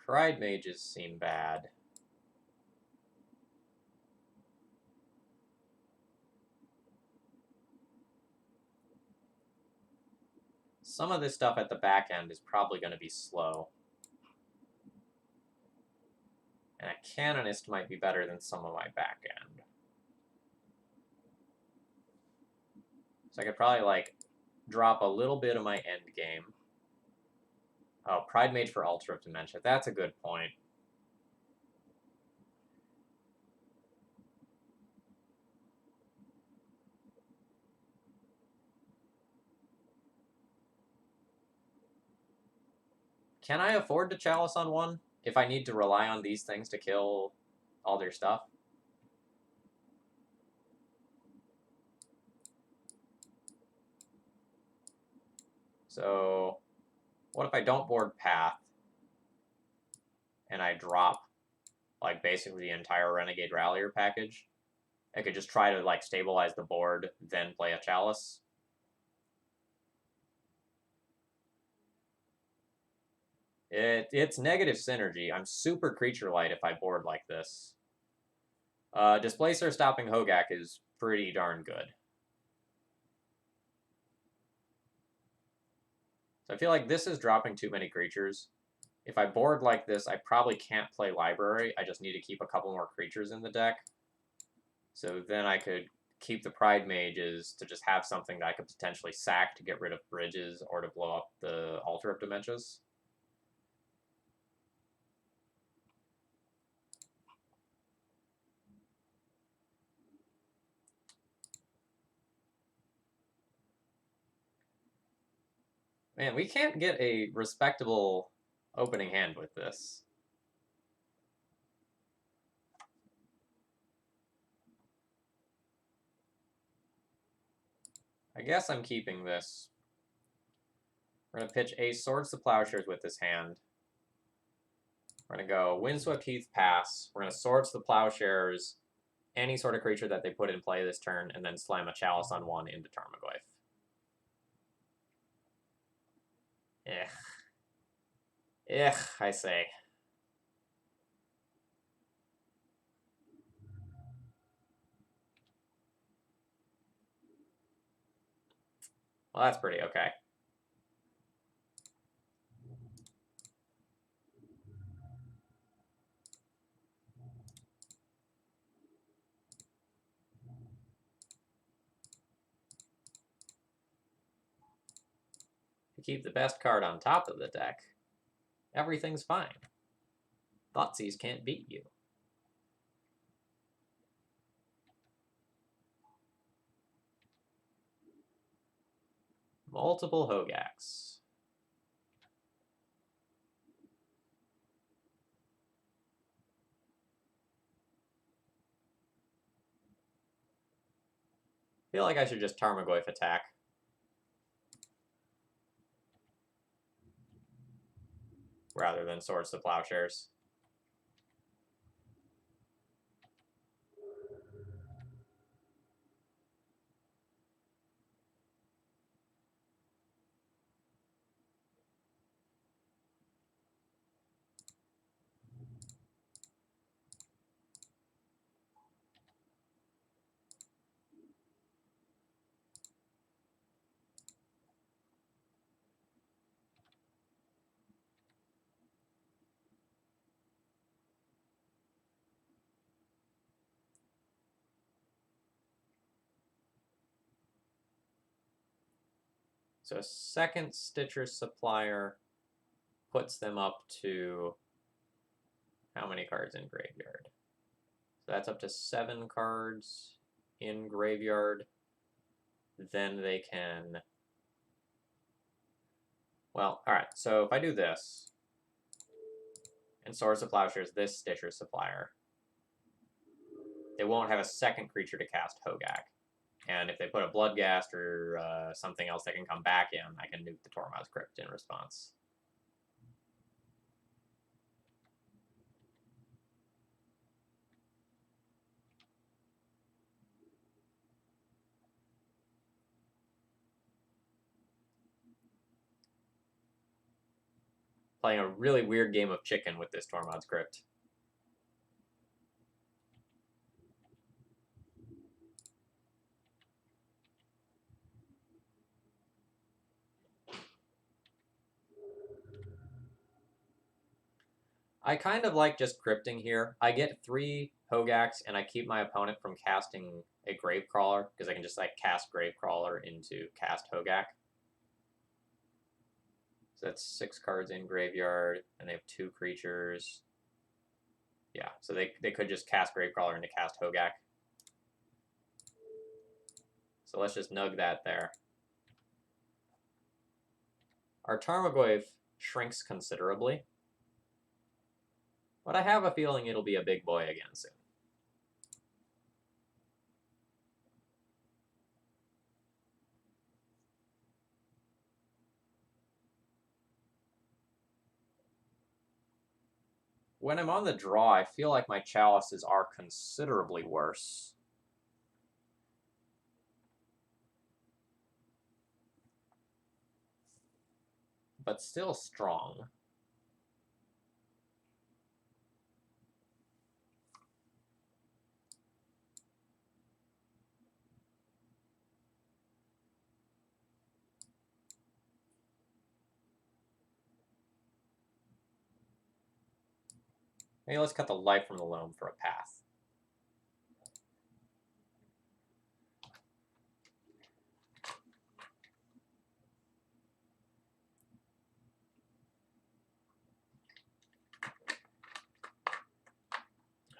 Pride Mages seem bad. Some of this stuff at the back end is probably going to be slow. And a Canonist might be better than some of my back end. So I could probably, like, drop a little bit of my end game. Oh, Pride Mage for Altar of Dementia. That's a good point. Can I afford to Chalice on one if I need to rely on these things to kill all their stuff? So, what if I don't board Path and I drop, like, basically the entire Renegade Rallier package? I could just try to, like, stabilize the board, then play a Chalice. It's negative synergy. I'm super creature light if I board like this. Displacer stopping Hogak is pretty darn good. So I feel like this is dropping too many creatures. If I board like this, I probably can't play Library. I just need to keep a couple more creatures in the deck. So then I could keep the Pride Mages to just have something that I could potentially sack to get rid of bridges or to blow up the Altar of Dementias. Man, we can't get a respectable opening hand with this. I guess I'm keeping this. We're going to pitch a Swords to Plowshares with this hand. We're going to go Windswept Heath pass. We're going to Swords to Plowshares any sort of creature that they put in play this turn, and then slam a Chalice on one into Tarmogoyf. I say. Well, that's pretty okay. If you keep the best card on top of the deck, everything's fine. Thoughtseize can't beat you. Multiple Hogaks. I feel like I should just Tarmogoyf attack. Rather than Swords to Plowshares. So second Stitcher Supplier puts them up to how many cards in graveyard? So that's up to 7 cards in graveyard. Then they can Well, alright, so if I do this, and Swords of Plowshares this Stitcher Supplier, they won't have a second creature to cast Hogak. And if they put a Bloodghast or something else that can come back in, I can nuke the Tormod's Crypt in response. Playing a really weird game of chicken with this Tormod's Crypt. I kind of like just crypting here. I get 3 Hogaks, and I keep my opponent from casting a Gravecrawler, because I can just like cast Gravecrawler into cast Hogak. So that's 6 cards in graveyard, and they have 2 creatures. Yeah, so they could just cast Gravecrawler into cast Hogak. So let's just nug that there. Our Tarmogoyf shrinks considerably, but I have a feeling it'll be a big boy again soon. When I'm on the draw, I feel like my chalices are considerably worse. But still strong. Maybe let's cut the life from the loam for a path.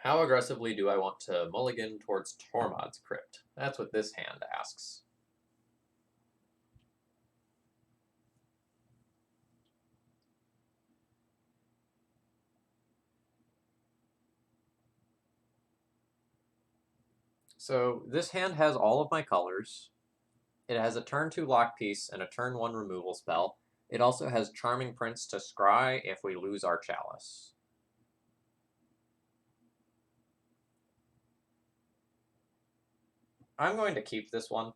How aggressively do I want to mulligan towards Tormod's Crypt? That's what this hand asks. So this hand has all of my colors. It has a turn 2 lock piece and a turn 1 removal spell. It also has Charming Prince to scry if we lose our chalice. I'm going to keep this one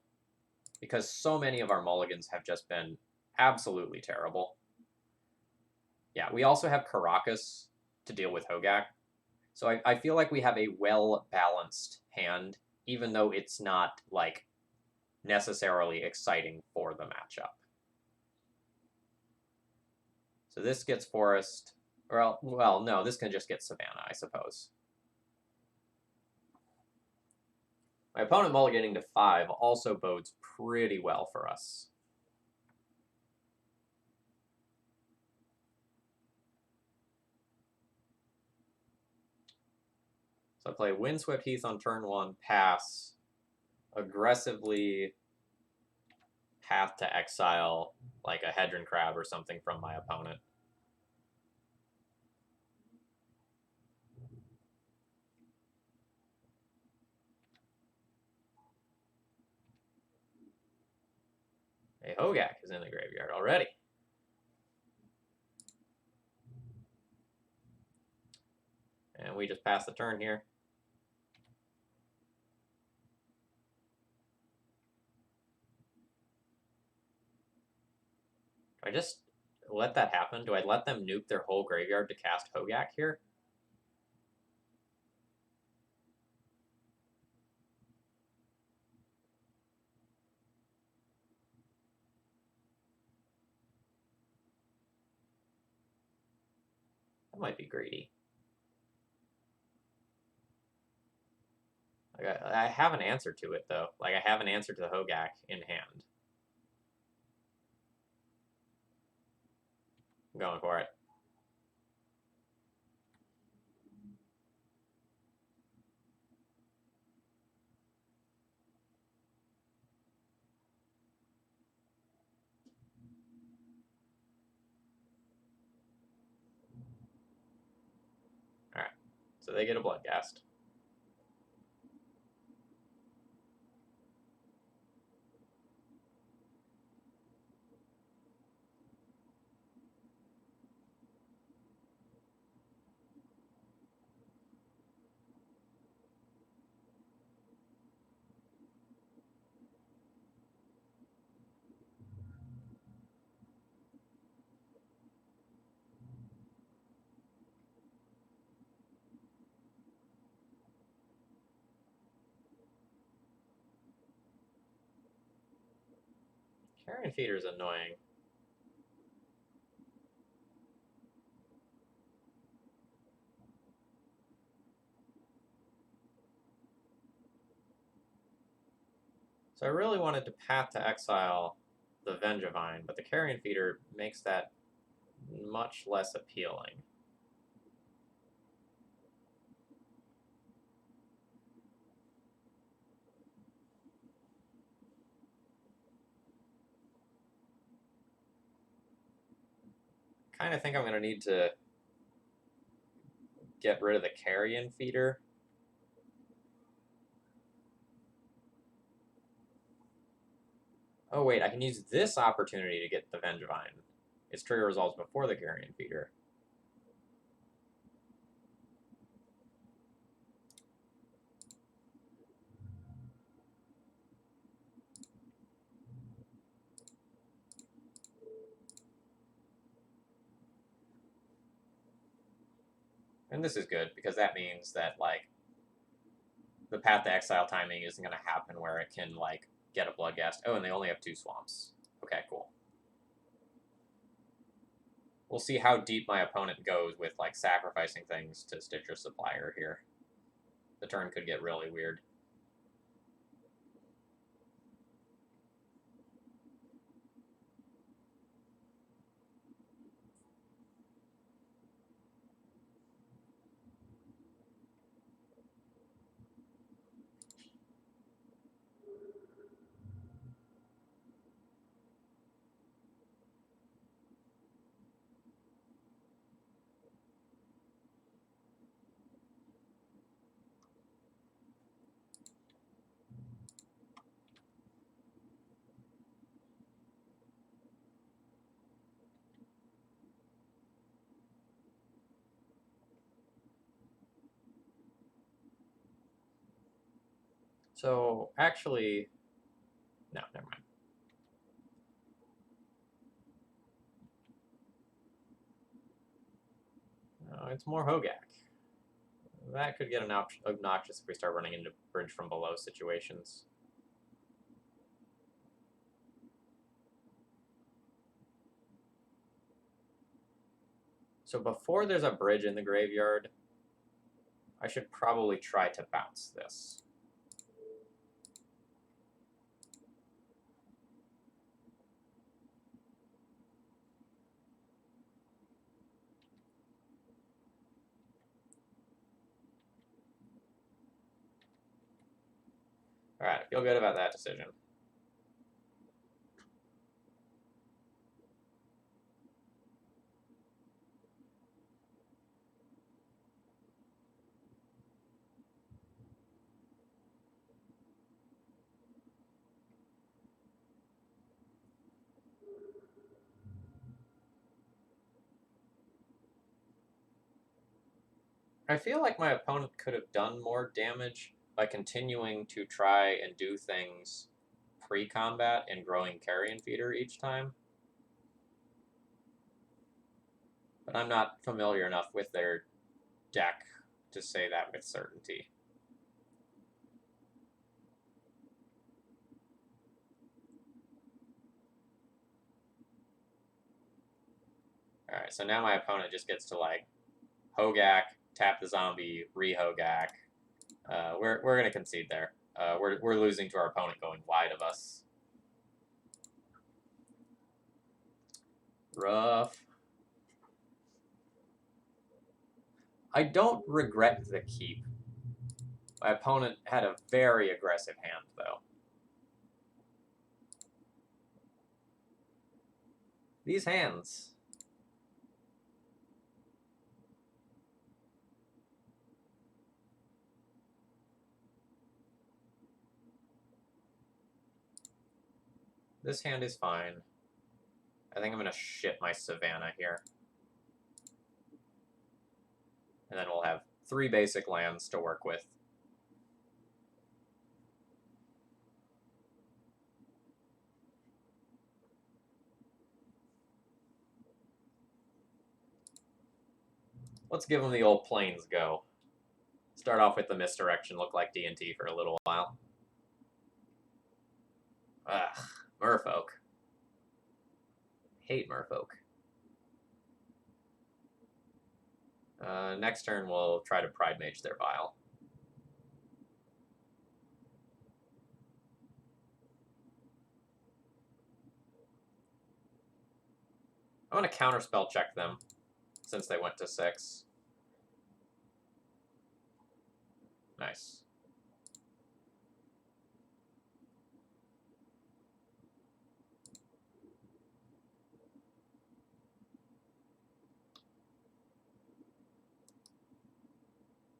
because so many of our mulligans have just been absolutely terrible. Yeah, we also have Caracas to deal with Hogak. So I feel like we have a well-balanced hand, even though it's not, like, necessarily exciting for the matchup. So this gets Forest. Well, no, this can just get Savannah, I suppose. My opponent mulliganing to 5 also bodes pretty well for us. So I play Windswept Heath on turn 1, pass, aggressively path to exile like a Hedron Crab or something from my opponent. A Hogak is in the graveyard already. And we just pass the turn here. Do I just let that happen? Do I let them nuke their whole graveyard to cast Hogak here? That might be greedy. Like, I have an answer to it, though. Like, I have an answer to the Hogak in hand. I'm going for it. So they get a Bloodghast. Carrion Feeder's annoying. So I really wanted to path to exile the Vengevine, but the Carrion Feeder makes that much less appealing. Kind of think I'm going to need to get rid of the Carrion Feeder. Oh wait, I can use this opportunity to get the Vengevine. Its trigger resolves before the Carrion Feeder. And this is good, because that means that, like, the Path to Exile timing isn't going to happen where it can, like, get a Bloodghast. Oh, and they only have 2 swamps. Okay, cool. We'll see how deep my opponent goes with, like, sacrificing things to Stitcher Supplier here. The turn could get really weird. So, actually... No, never mind. No, it's more Hogak. That could get obnoxious if we start running into bridge from below situations. So before there's a bridge in the graveyard, I should probably try to bounce this. Alright, I feel good about that decision. I feel like my opponent could have done more damage by continuing to try and do things pre-combat and growing Carrion Feeder each time. But I'm not familiar enough with their deck to say that with certainty. Alright, so now my opponent just gets to, like, Hogak, tap the zombie, re-Hogak. We're going to concede there. We're losing to our opponent going wide of us. Rough. I don't regret the keep. My opponent had a very aggressive hand, though. These hands. This hand is fine. I think I'm going to ship my Savannah here. And then we'll have 3 basic lands to work with. Let's give them the old plains go. Start off with the misdirection, look like D&T for a little while. Ugh, Merfolk. Hate Merfolk. Next turn, we'll try to Pride Mage their Vial. I'm going to counterspell check them, since they went to 6. Nice.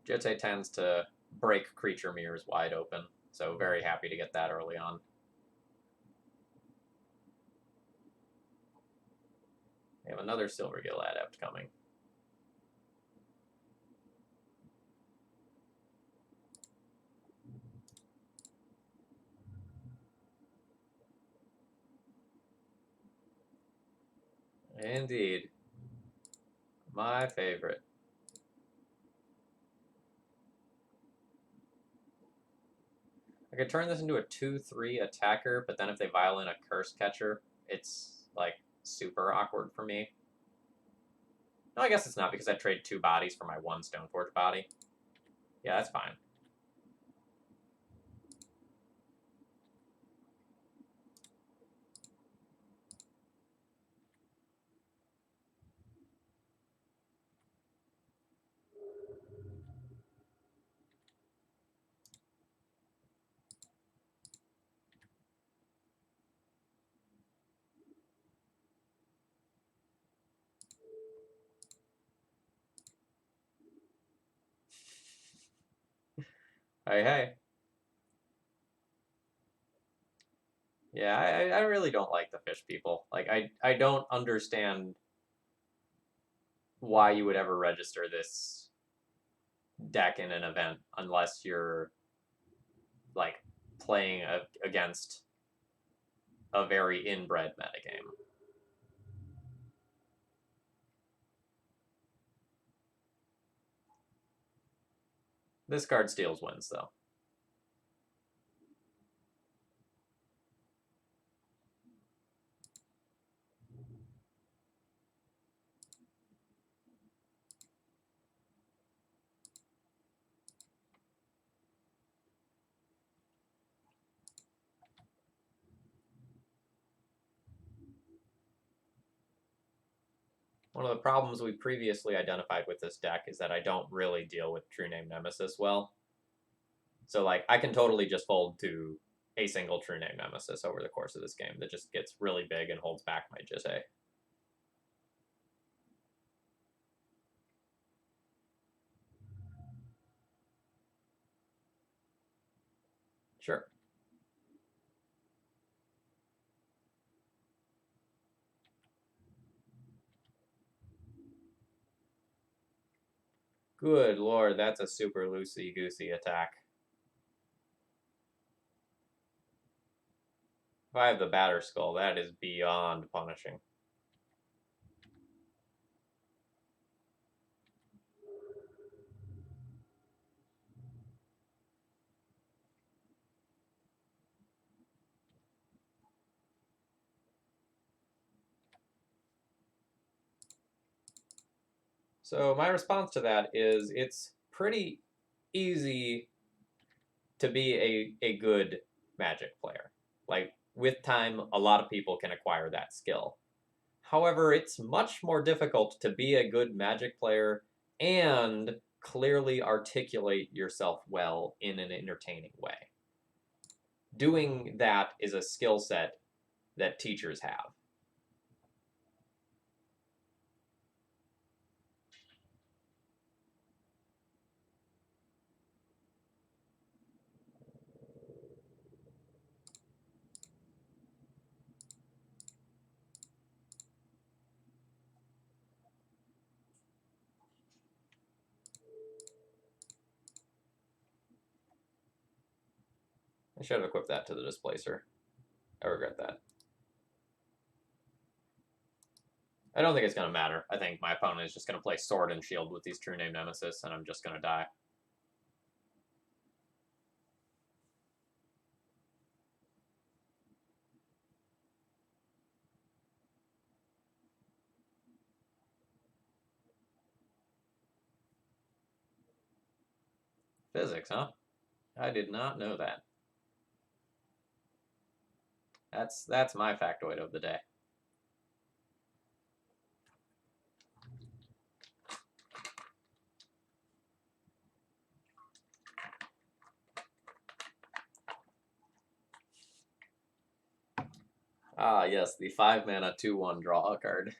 Jotei tends to break creature mirrors wide open, so very happy to get that early on. We have another Silvergill Adept coming. Indeed. My favorite. I could turn this into a 2/3 attacker, but then if they violin a Curse Catcher, it's, like, super awkward for me. No, I guess it's not, because I trade 2 bodies for my 1 Stoneforge body. Yeah, that's fine. Hey, hey. Yeah, I really don't like the fish people. Like, I don't understand why you would ever register this deck in an event unless you're, like, playing against a very inbred metagame. This card steals wins, though. One of the problems we previously identified with this deck is that I don't really deal with True Name Nemesis well. So, like, I can totally just fold to a single True Name Nemesis over the course of this game that just gets really big and holds back my Jitei. Sure. Good lord, that's a super loosey-goosey attack. If I have the Batter Skull, that is beyond punishing. So my response to that is it's pretty easy to be a good Magic player. Like, with time, a lot of people can acquire that skill. However, it's much more difficult to be a good Magic player and clearly articulate yourself well in an entertaining way. Doing that is a skill set that teachers have. I should have equipped that to the Displacer. I regret that. I don't think it's going to matter. I think my opponent is just going to play Sword and Shield with these True Name Nemesis, and I'm just going to die. Physics, huh? I did not know that. That's my factoid of the day. Ah, yes, the 5-mana 2/1 draw a card.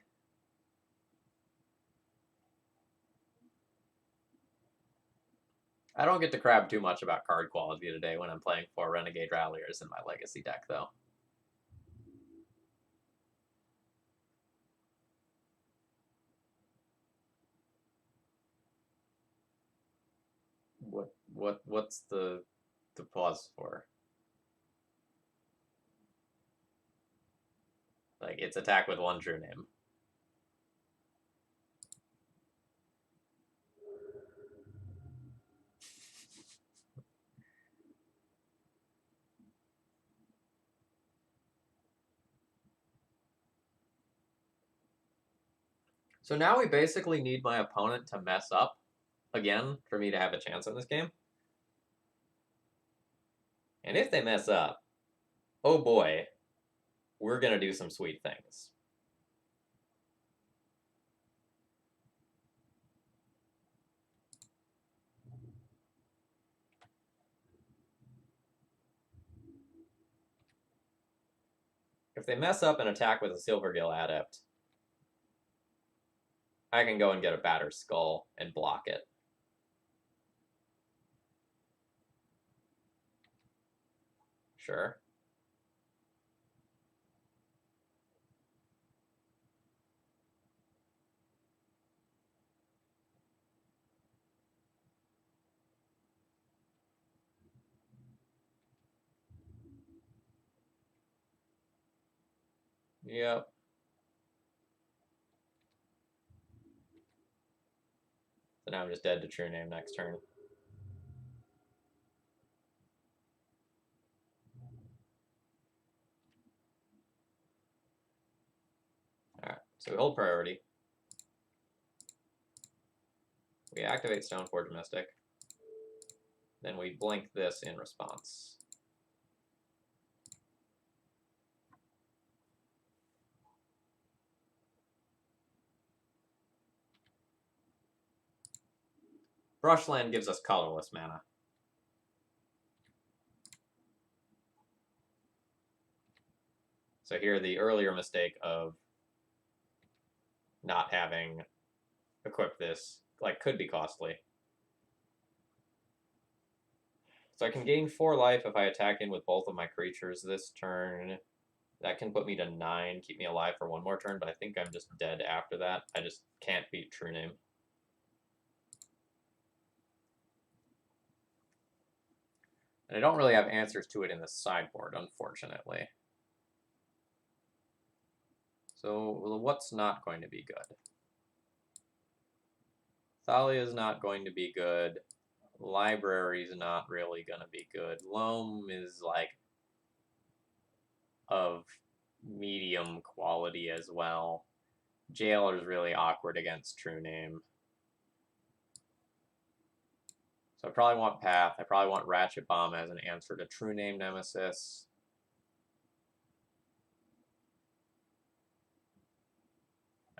I don't get to crab too much about card quality today when I'm playing 4 Renegade Ralliers in my Legacy deck, though. What's the pause for? Like, it's attack with 1 True Name. So now we basically need my opponent to mess up again for me to have a chance in this game. And if they mess up, oh boy, we're going to do some sweet things. If they mess up and attack with a Silvergill Adept, I can go and get a Battered Skull and block it. Sure. Yep. So now I'm just dead to True Name next turn. Alright, so we hold priority. We activate Stoneforge Mystic. Then we blink this in response. Brushland gives us colorless mana. So here, the earlier mistake of not having equipped this, like, could be costly. So I can gain 4 life if I attack in with both of my creatures this turn. That can put me to 9, keep me alive for 1 more turn, but I think I'm just dead after that. I just can't beat True Name. And I don't really have answers to it in the sideboard, unfortunately. So what's not going to be good? Thalia is not going to be good. Library's not really going to be good. Loam is, like, of medium quality as well. Jailer's really awkward against True Name. So I probably want Path. I probably want Ratchet Bomb as an answer to True Name Nemesis.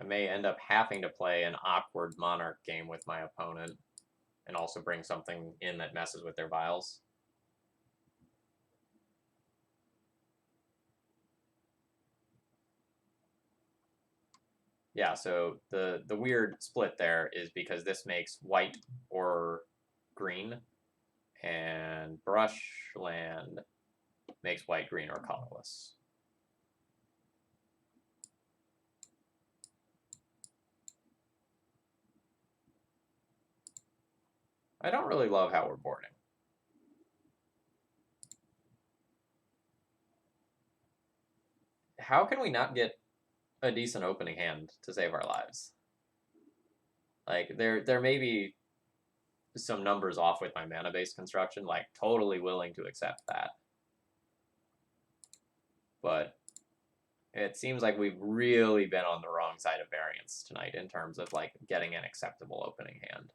I may end up having to play an awkward Monarch game with my opponent and also bring something in that messes with their vials. Yeah, so the weird split there is because this makes white or green, and Brushland makes white, green, or colorless. I don't really love how we're boarding. How can we not get a decent opening hand to save our lives? Like, there may be some numbers off with my mana-based construction, like, totally willing to accept that. But it seems like we've really been on the wrong side of variance tonight in terms of, like, getting an acceptable opening hand.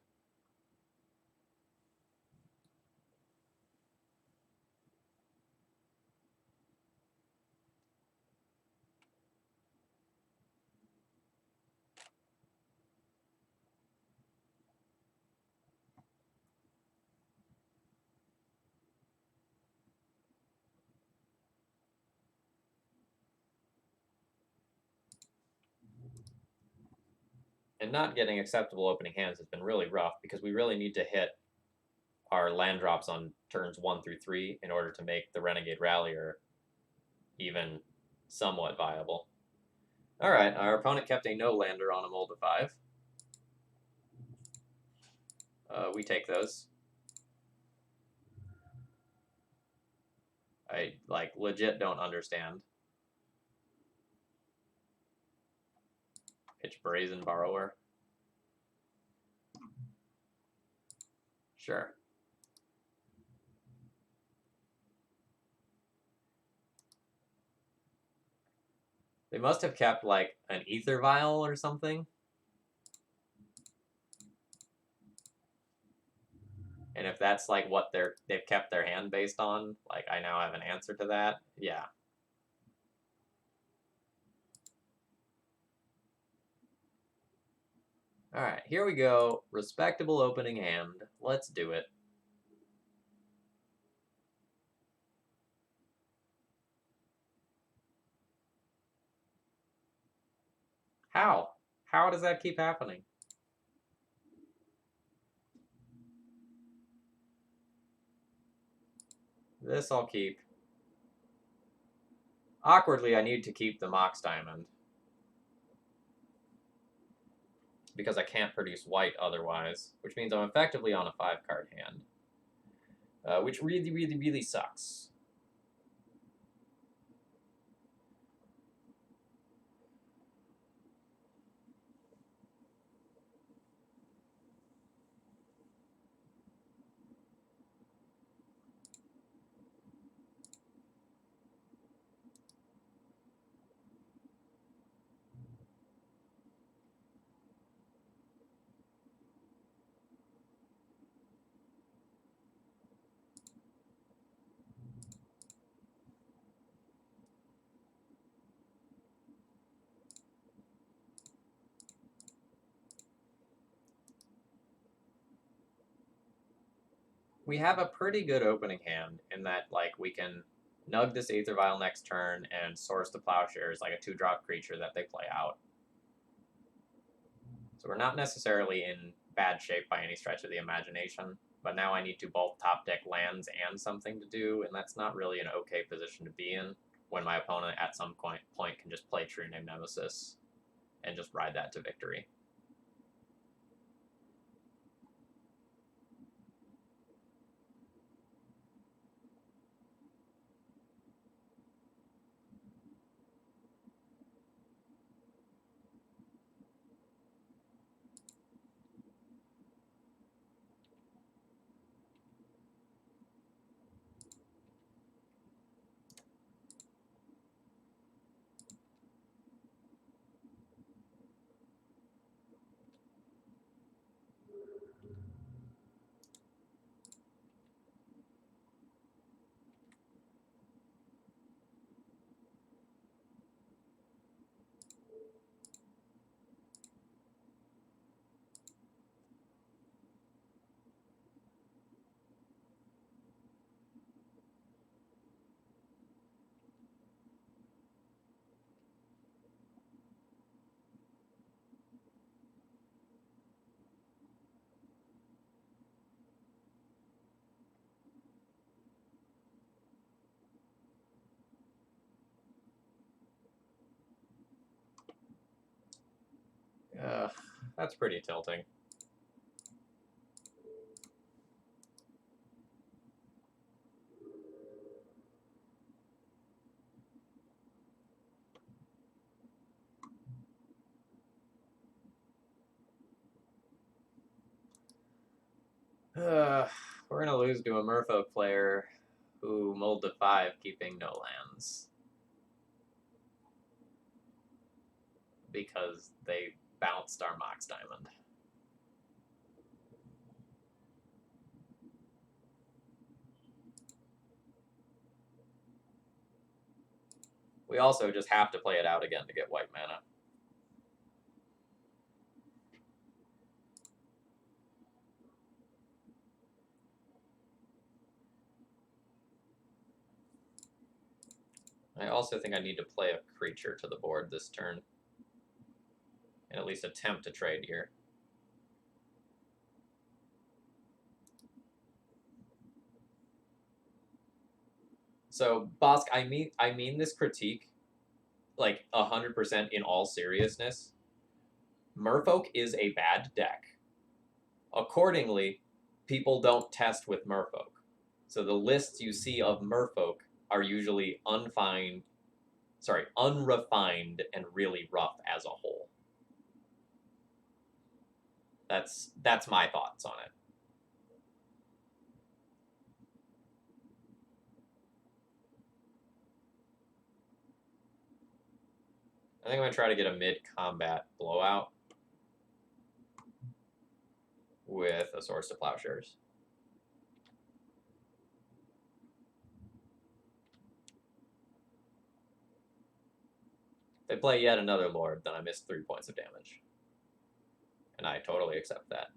And not getting acceptable opening hands has been really rough because we really need to hit our land drops on turns 1 through 3 in order to make the Renegade Rallier even somewhat viable. Alright, our opponent kept a no-lander on a mold of 5. We take those. I, like, legit don't understand. Pitch Brazen Borrower. Sure. They must have kept, like, an Ether Vial or something. And if that's, like, what they've kept their hand based on, like, I now have an answer to that. Yeah. Alright, here we go. Respectable opening hand. Let's do it. How? How does that keep happening? This I'll keep. Awkwardly, I need to keep the Mox Diamond. Because I can't produce white otherwise, which means I'm effectively on a 5-card hand. Which really, really, really sucks. We have a pretty good opening hand in that, like, we can nug this Aether Vial next turn and source the Plowshares like a 2-drop creature that they play out. So we're not necessarily in bad shape by any stretch of the imagination, but now I need to both top deck lands and something to do, and that's not really an okay position to be in when my opponent at some point can just play True Name Nemesis and just ride that to victory. That's pretty tilting. We're gonna lose to a Merfolk player who mulled to 5, keeping no lands. Because they bounced our Mox Diamond. We also just have to play it out again to get white mana. I also think I need to play a creature to the board this turn. And at least attempt to trade here. So, Bosk, I mean this critique like 100% in all seriousness. Merfolk is a bad deck. Accordingly, people don't test with Merfolk. So the lists you see of Merfolk are usually unrefined and really rough as a whole. That's my thoughts on it. I think I'm gonna try to get a mid-combat blowout with a Swords to Plowshares. If they play yet another Lord, then I miss 3 points of damage. And I totally accept that.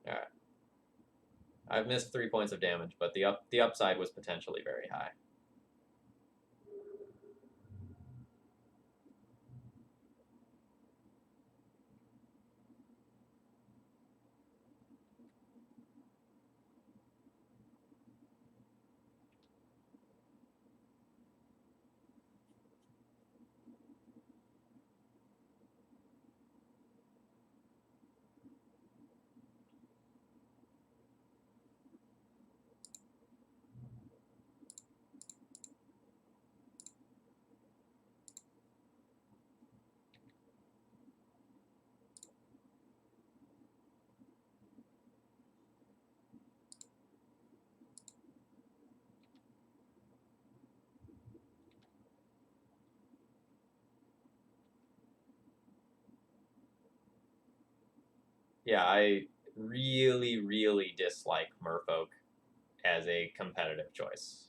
All right. I've missed 3 points of damage, but the upside was potentially very high. Yeah, I really, really dislike Merfolk as a competitive choice.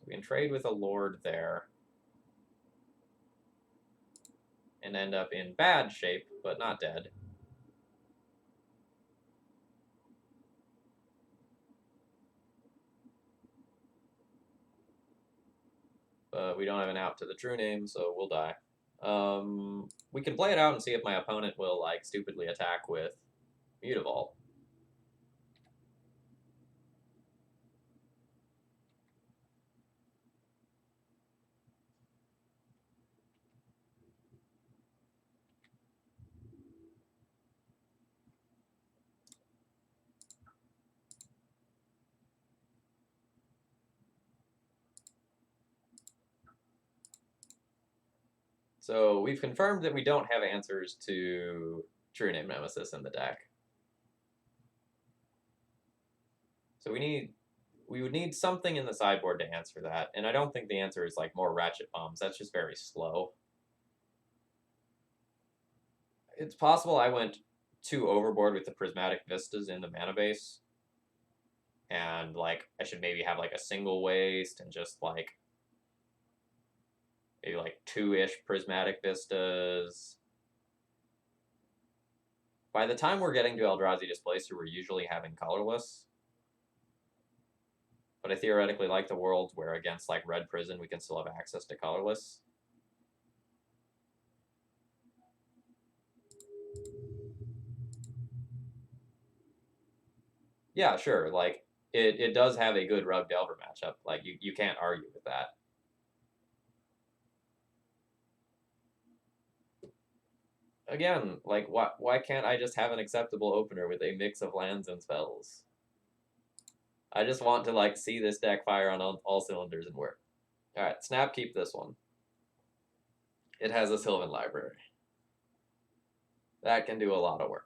We can trade with a Lord there and end up in bad shape, but not dead. But we don't have an out to the true name, so we'll die. We can play it out and see if my opponent will like stupidly attack with Mutavault. So we've confirmed that we don't have answers to True Name Nemesis in the deck. So we would need something in the sideboard to answer that, and I don't think the answer is like more Ratchet Bombs. That's just very slow. It's possible I went too overboard with the Prismatic Vistas in the mana base. and like I should maybe have like a single waste and just like maybe like 2-ish prismatic vistas. By the time we're getting to Eldrazi Displacer, we're usually having colorless. But I theoretically like the worlds where against like red prison we can still have access to colorless. Yeah, sure. Like it does have a good Rug Delver matchup. Like you can't argue with that. Again, like why can't I just have an acceptable opener with a mix of lands and spells? I just want to like see this deck fire on all cylinders and work. All right, snap keep this one. It has a Sylvan Library. That can do a lot of work.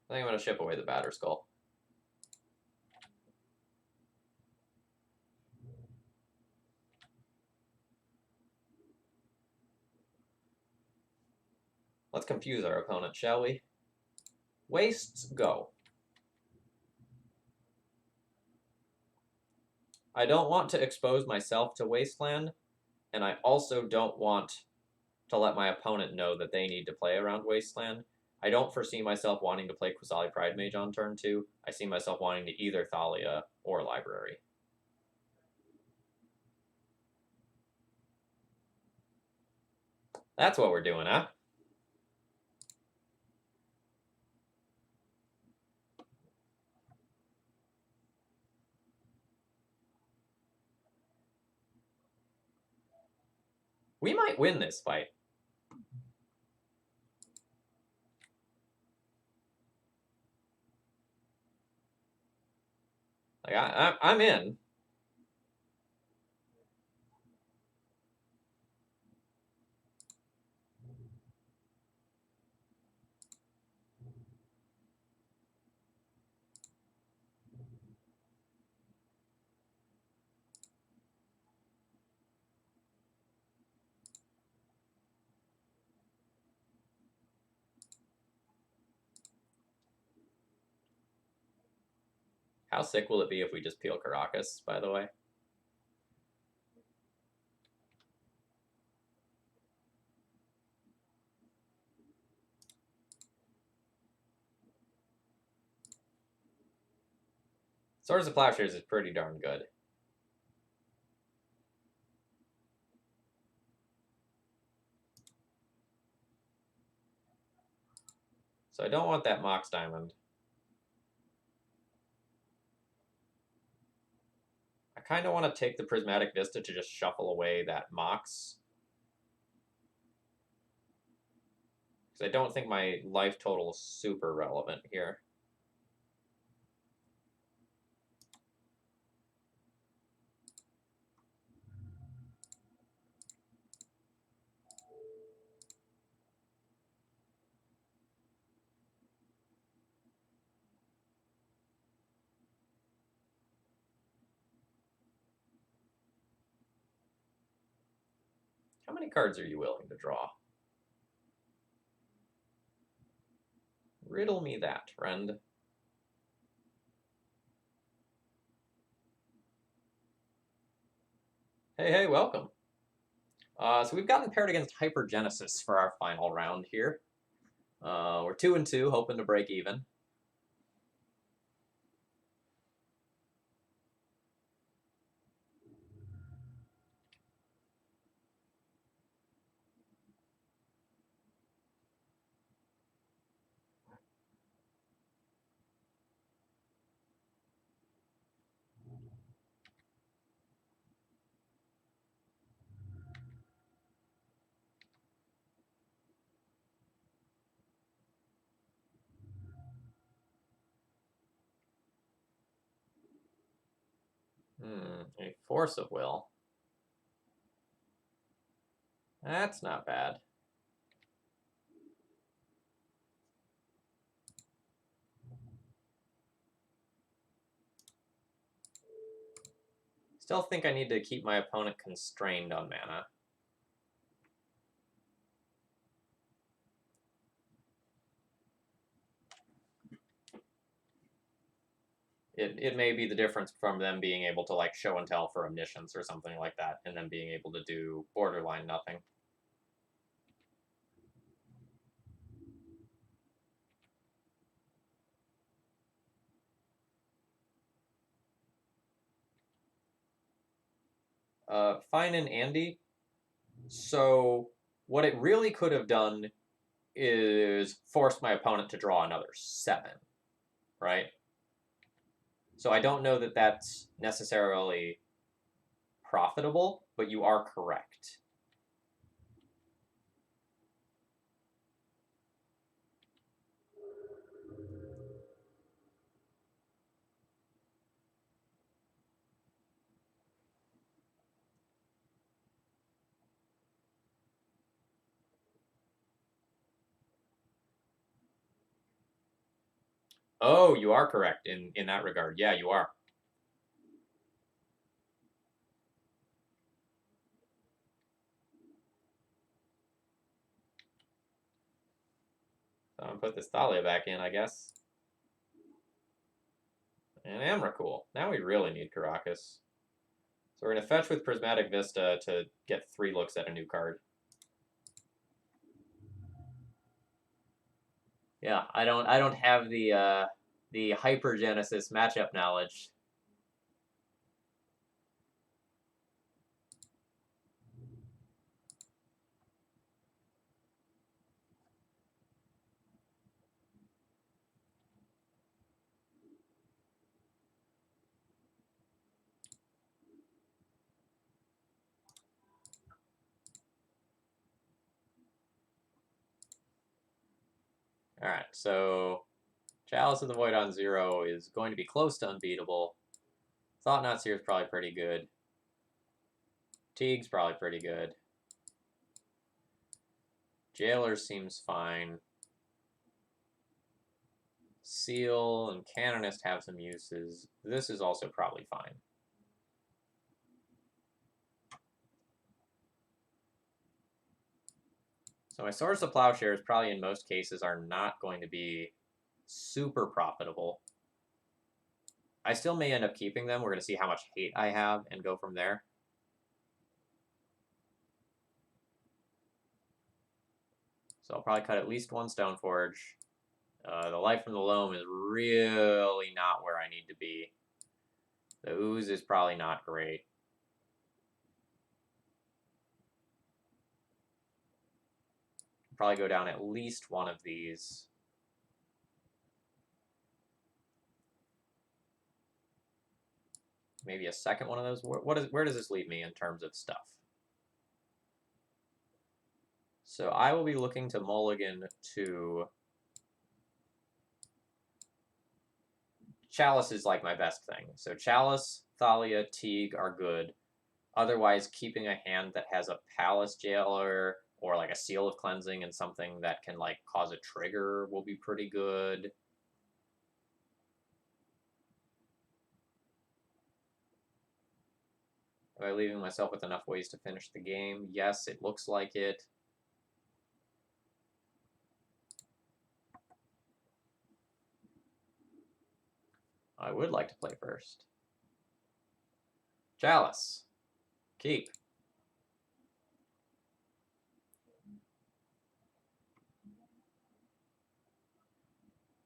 I think I'm going to ship away the Batter Skull. Let's confuse our opponent, shall we? Wastes, go. I don't want to expose myself to Wasteland, and I also don't want to let my opponent know that they need to play around Wasteland. I don't foresee myself wanting to play Qasali Pridemage on turn 2. I see myself wanting to either Thalia or Library. That's what we're doing, huh? We might win this fight. Like I'm in. How sick will it be if we just peel Caracas, by the way? Swords of Plowshares is pretty darn good. So I don't want that Mox Diamond. I kind of want to take the Prismatic Vista to just shuffle away that Mox. Because I don't think my life total is super relevant here. How many cards are you willing to draw? Riddle me that, friend. Hey, hey, welcome. So we've gotten paired against Hypergenesis for our final round here. We're 2-2, hoping to break even. A Force of Will. That's not bad. Still think I need to keep my opponent constrained on mana. It may be the difference from them being able to like show and tell for omniscience or something like that, and then being able to do borderline nothing. Fine and Andy. So what it really could have done is forced my opponent to draw another 7, right? So I don't know that that's necessarily profitable, but you are correct. Oh, you are correct in that regard. Yeah, you are. So I'm gonna put this Thalia back in, I guess. And Emrakul. Now we really need Caracas. So we're gonna fetch with Prismatic Vista to get 3 looks at a new card. Yeah, I don't have the Hypergenesis matchup knowledge. All right, so Chalice of the Void on 0 is going to be close to unbeatable. Thought-Knot Seer is probably pretty good. Teague's probably pretty good. Jailer seems fine. Seal and Canonist have some uses. This is also probably fine. So my Swords to Plowshares probably in most cases are not going to be super profitable. I still may end up keeping them. We're going to see how much hate I have and go from there. So I'll probably cut at least 1 Stoneforge. The Light from the Loam is really not where I need to be. The Ooze is probably not great. Probably go down at least 1 of these. Maybe a second one of those. Where does this leave me in terms of stuff? So I will be looking to mulligan to... Chalice is like my best thing. So Chalice, Thalia, Teague are good. Otherwise, keeping a hand that has a Palace Jailer or like a Seal of Cleansing and something that can like cause a trigger will be pretty good. Am I leaving myself with enough ways to finish the game? Yes, it looks like it. I would like to play first. Chalice. Keep.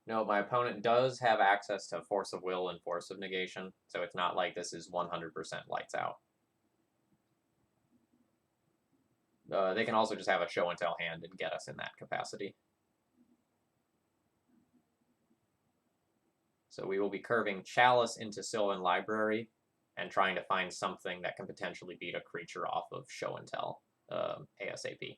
No, my opponent does have access to Force of Will and Force of Negation, so it's not like this is 100% lights out. They can also just have a show and tell hand and get us in that capacity. So we will be curving Chalice into Sylvan Library and trying to find something that can potentially beat a creature off of show and tell ASAP.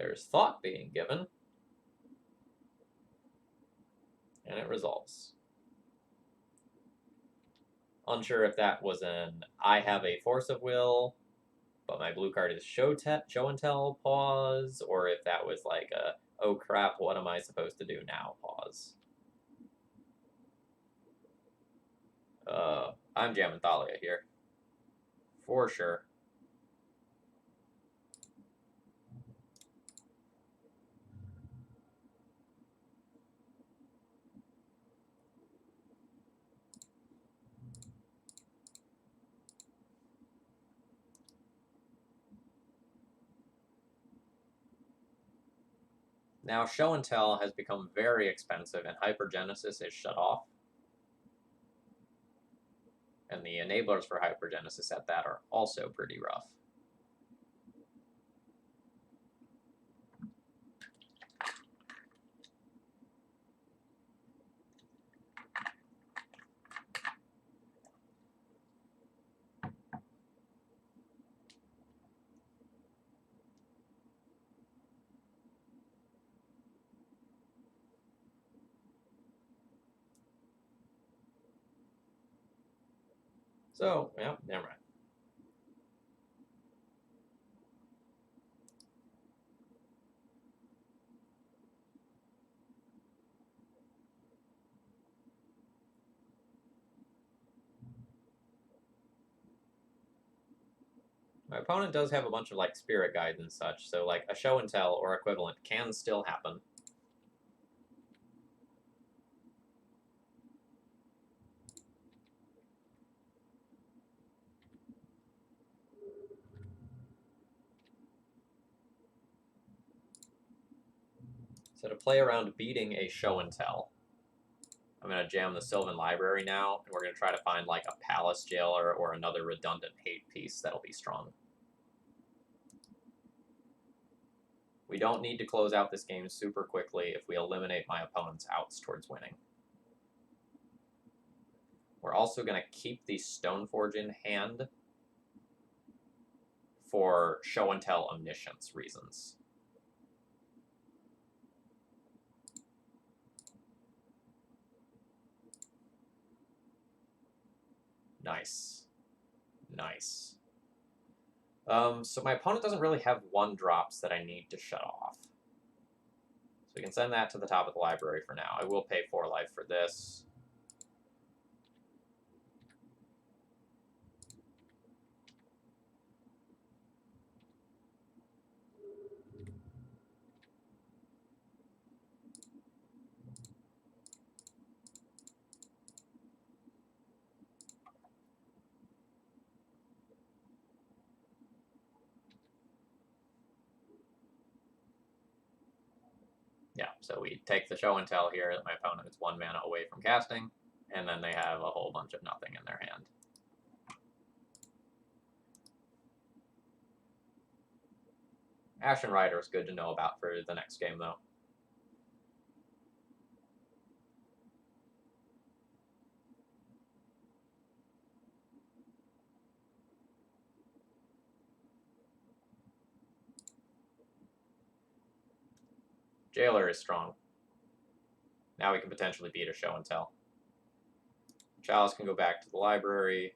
There's thought being given. And it resolves. Unsure if that was an I have a force of will, but my blue card is show and tell pause, or if that was like a oh crap, what am I supposed to do now pause. I'm jamming Thalia here. For sure. Now, show and tell has become very expensive, and hypergenesis is shut off. And the enablers for hypergenesis at that are also pretty rough. So, yeah, never mind. My opponent does have a bunch of like spirit guides and such, so like a show and tell or equivalent can still happen. So to play around beating a show and tell, I'm going to jam the Sylvan Library now, and we're going to try to find like a Palace Jailer or another redundant hate piece that'll be strong. We don't need to close out this game super quickly if we eliminate my opponent's outs towards winning. We're also going to keep the Stoneforge in hand for show and tell omniscience reasons. Nice. Nice. So my opponent doesn't really have 1-drops that I need to shut off. So we can send that to the top of the library for now. I will pay 4 life for this. Yeah, so we take the show and tell here that my opponent is 1 mana away from casting, and then they have a whole bunch of nothing in their hand. Ashen Rider is good to know about for the next game, though. Jailer is strong. Now we can potentially beat a show and tell. Chalice can go back to the library.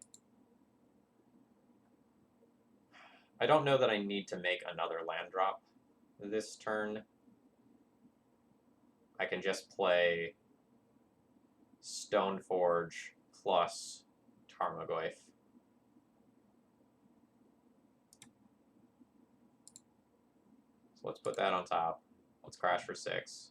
I don't know that I need to make another land drop this turn. I can just play Stoneforge plus Tarmogoyf. So let's put that on top. Let's crash for 6.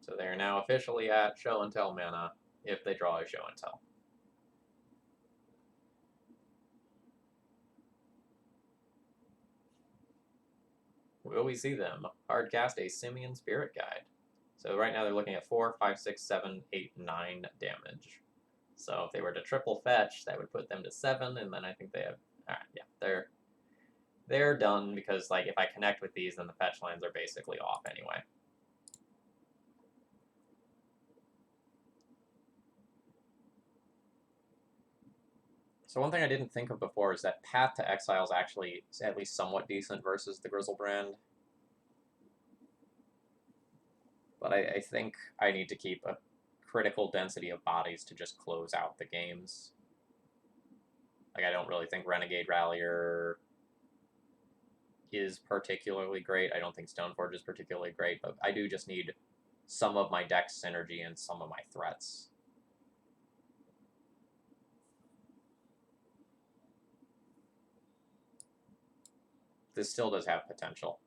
So they are now officially at Show and Tell mana if they draw a Show and Tell. Will we see them hard cast a Simian Spirit Guide? So right now they're looking at 4, 5, 6, 7, 8, 9 damage. So if they were to triple fetch, that would put them to 7, and then I think they have... Alright, yeah, they're done, because like if I connect with these, then the fetch lands are basically off anyway. So one thing I didn't think of before is that Path to Exile is actually at least somewhat decent versus the Grizzlebrand. But I think I need to keep a critical density of bodies to just close out the games. Like, I don't really think Renegade Rallier is particularly great. I don't think Stoneforge is particularly great, but I do just need some of my deck's synergy and some of my threats. This still does have potential.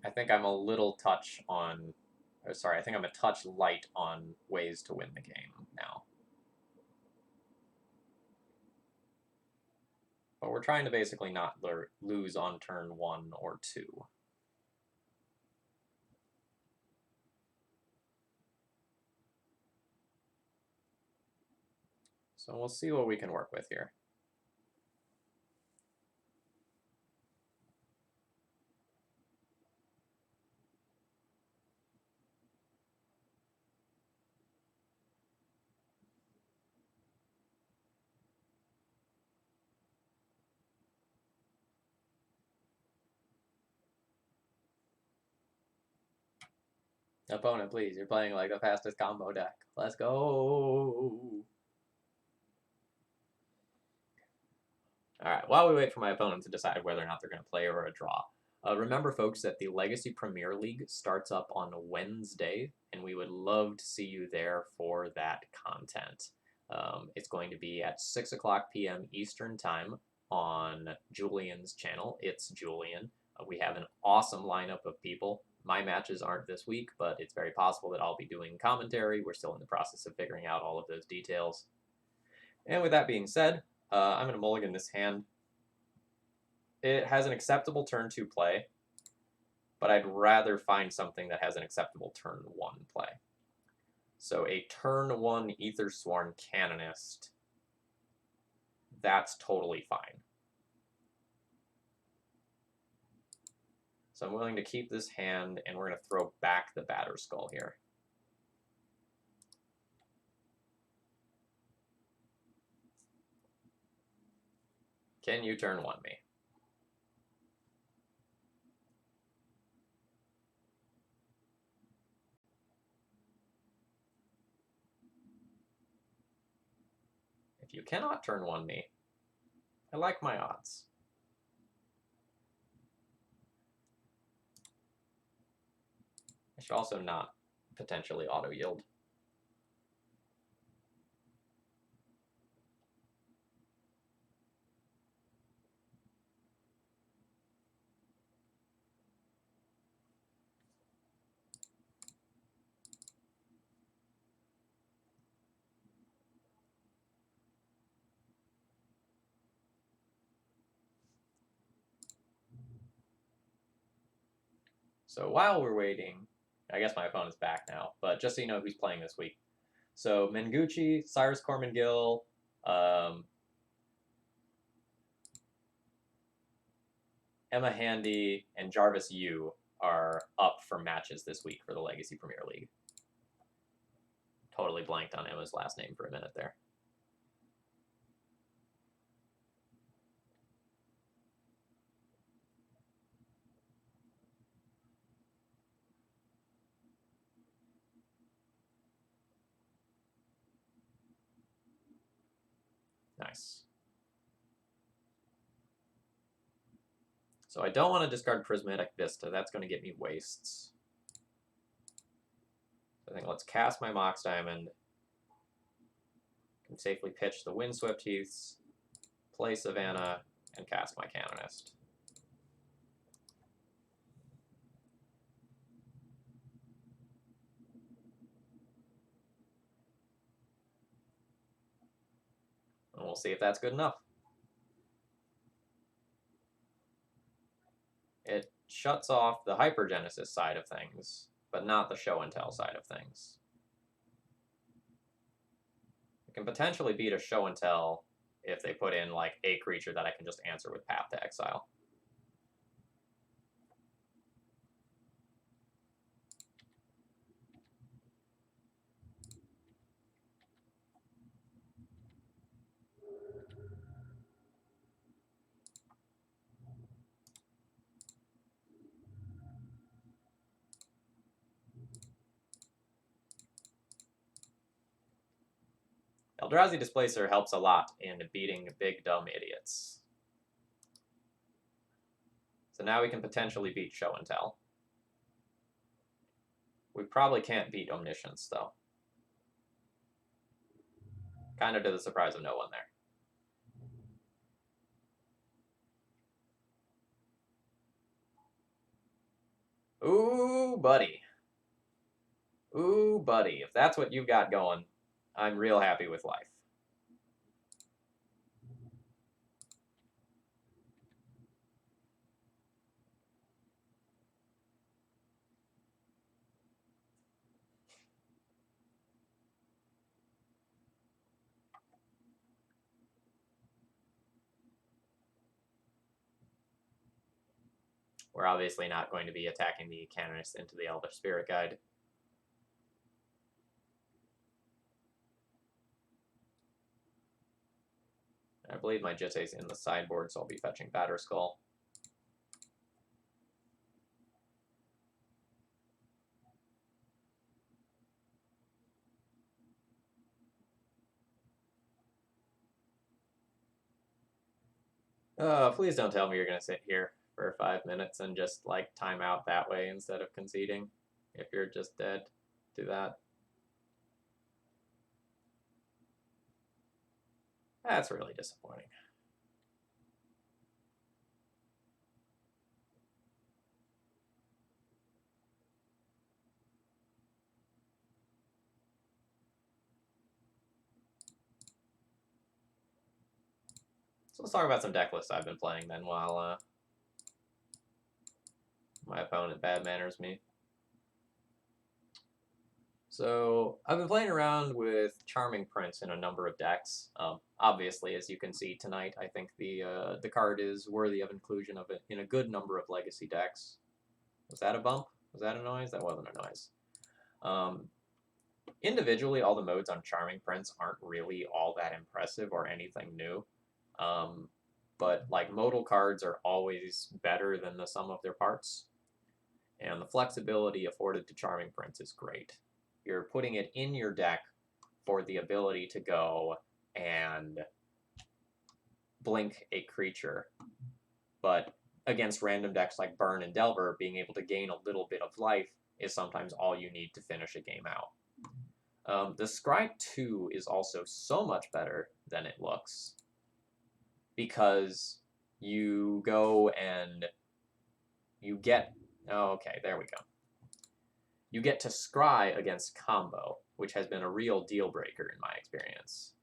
I think I'm a little touch on... Sorry, I think I'm a touch light on ways to win the game now. But we're trying to basically not lose on turn 1 or 2. So we'll see what we can work with here. Opponent, please. You're playing like the fastest combo deck. Let's go. Alright, while we wait for my opponent to decide whether or not they're going to play or a draw, remember, folks, that the Legacy Premier League starts up on Wednesday, and we would love to see you there for that content. It's going to be at 6 o'clock p.m. Eastern Time on Julian's channel. It's Julian. We have an awesome lineup of people. My matches aren't this week, but it's very possible that I'll be doing commentary. We're still in the process of figuring out all of those details. And with that being said, I'm going to mulligan this hand. It has an acceptable turn 2 play, but I'd rather find something that has an acceptable turn 1 play. So a turn 1 Aethersworn Canonist, that's totally fine. So I'm willing to keep this hand, and we're going to throw back the Batterskull here. Can you turn 1 me? If you cannot turn 1 me, I like my odds. I should also not potentially auto-yield. So while we're waiting, I guess my opponent's back now, but just so you know who's playing this week. So Mengucci, Cyrus Cormangill, Emma Handy, and Jarvis Yu are up for matches this week for the Legacy Premier League. Totally blanked on Emma's last name for a minute there. Nice. So I don't want to discard Prismatic Vista. That's going to get me wastes. So I think let's cast my Mox Diamond. Can safely pitch the Windswept Heaths. play Savannah, and cast my Canonist. And we'll see if that's good enough. It shuts off the Hypergenesis side of things, but not the Show and Tell side of things. It can potentially beat a Show and Tell if they put in like a creature that I can just answer with Path to Exile. Eldrazi Displacer helps a lot in beating big dumb idiots. So now we can potentially beat Show and Tell. We probably can't beat Omniscience, though. Kind of to the surprise of no one there. Ooh, buddy. Ooh, buddy. If that's what you've got going, I'm real happy with life. We're obviously not going to be attacking the Canonist into the Elder Spirit Guide. I believe my Jitte's in the sideboard, so I'll be fetching Batterskull. Please don't tell me you're going to sit here for 5 minutes and just, like, time out that way instead of conceding. If you're just dead, do that. That's really disappointing. So let's talk about some deck lists I've been playing then while my opponent bad manners me. So I've been playing around with Charming Prince in a number of decks. Obviously, as you can see tonight, I think the card is worthy of inclusion of it in a good number of Legacy decks. Was that a bump? Was that a noise? That wasn't a noise. Individually, all the modes on Charming Prince aren't really all that impressive or anything new. But like modal cards are always better than the sum of their parts. And the flexibility afforded to Charming Prince is great. You're putting it in your deck for the ability to go and blink a creature. But against random decks like Burn and Delver, being able to gain a little bit of life is sometimes all you need to finish a game out. The Scry 2 is also so much better than it looks, because you go and you get... Oh, okay, there we go. You get to scry against combo, which has been a real deal breaker in my experience.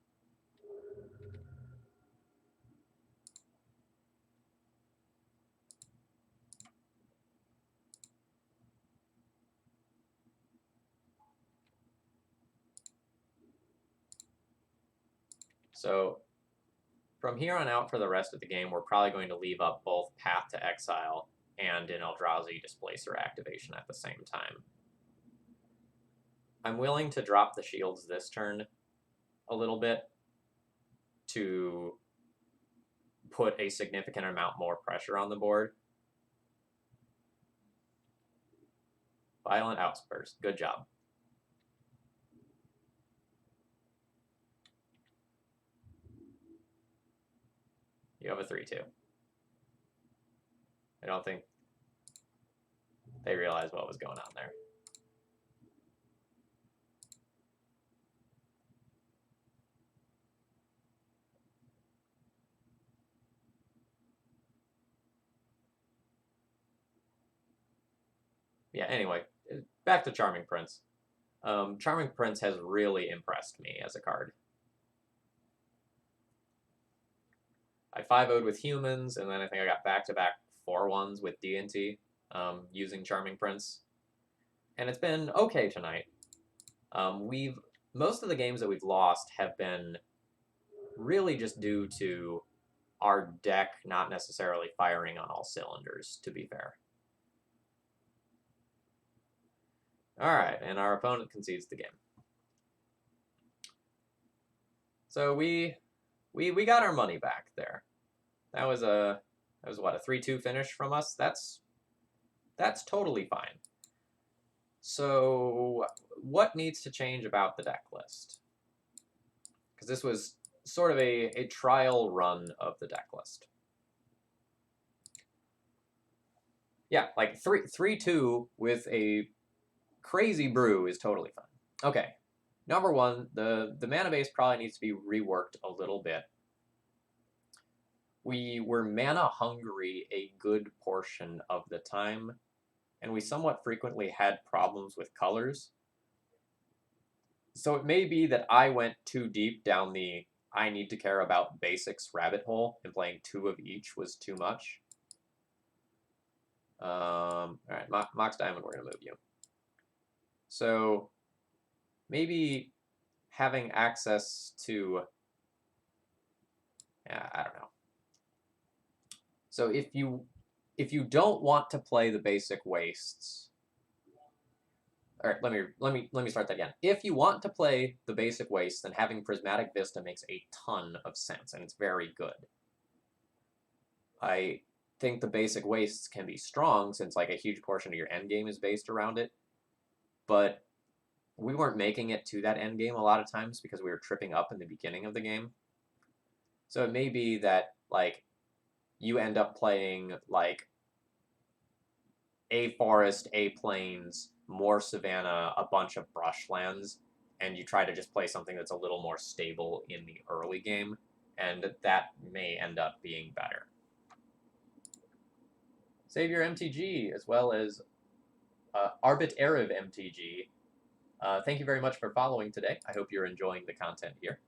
So from here on out for the rest of the game, we're probably going to leave up both Path to Exile and an Eldrazi Displacer activation at the same time. I'm willing to drop the shields this turn a little bit to put a significant amount more pressure on the board. Violent Outburst. Good job. You have a 3-2. I don't think they realized what was going on there. Yeah, anyway, back to Charming Prince. Charming Prince has really impressed me as a card. I 5-0'd with humans, and then I think I got back-to-back 4-1s with D&T using Charming Prince. And it's been okay tonight. Most of the games that we've lost have been really just due to our deck not necessarily firing on all cylinders, to be fair. Alright, and our opponent concedes the game. So we got our money back there. That was what, a 3-2 finish from us? That's totally fine. So what needs to change about the deck list? Because this was sort of a trial run of the deck list. Yeah, like 3-2 with a crazy brew is totally fine. Okay, number one, the mana base probably needs to be reworked a little bit. We were mana hungry a good portion of the time, and we somewhat frequently had problems with colors. So it may be that I went too deep down the I need to care about basics rabbit hole, and playing 2 of each was too much. All right, Mox Diamond, we're going to move you. So maybe having access to, I don't know. So if you don't want to play the basic wastes, all right, let me start that again. If you want to play the basic wastes, then having Prismatic Vista makes a ton of sense, and it's very good. I think the basic wastes can be strong, since like a huge portion of your endgame is based around it, but we weren't making it to that endgame a lot of times because we were tripping up in the beginning of the game. So it may be that like you end up playing like a forest, a plains, more savanna, a bunch of brushlands, and you try to just play something that's a little more stable in the early game, and that may end up being better. Save your MTG, as well as Arbit Erev MTG. Thank you very much for following today. I hope you're enjoying the content here.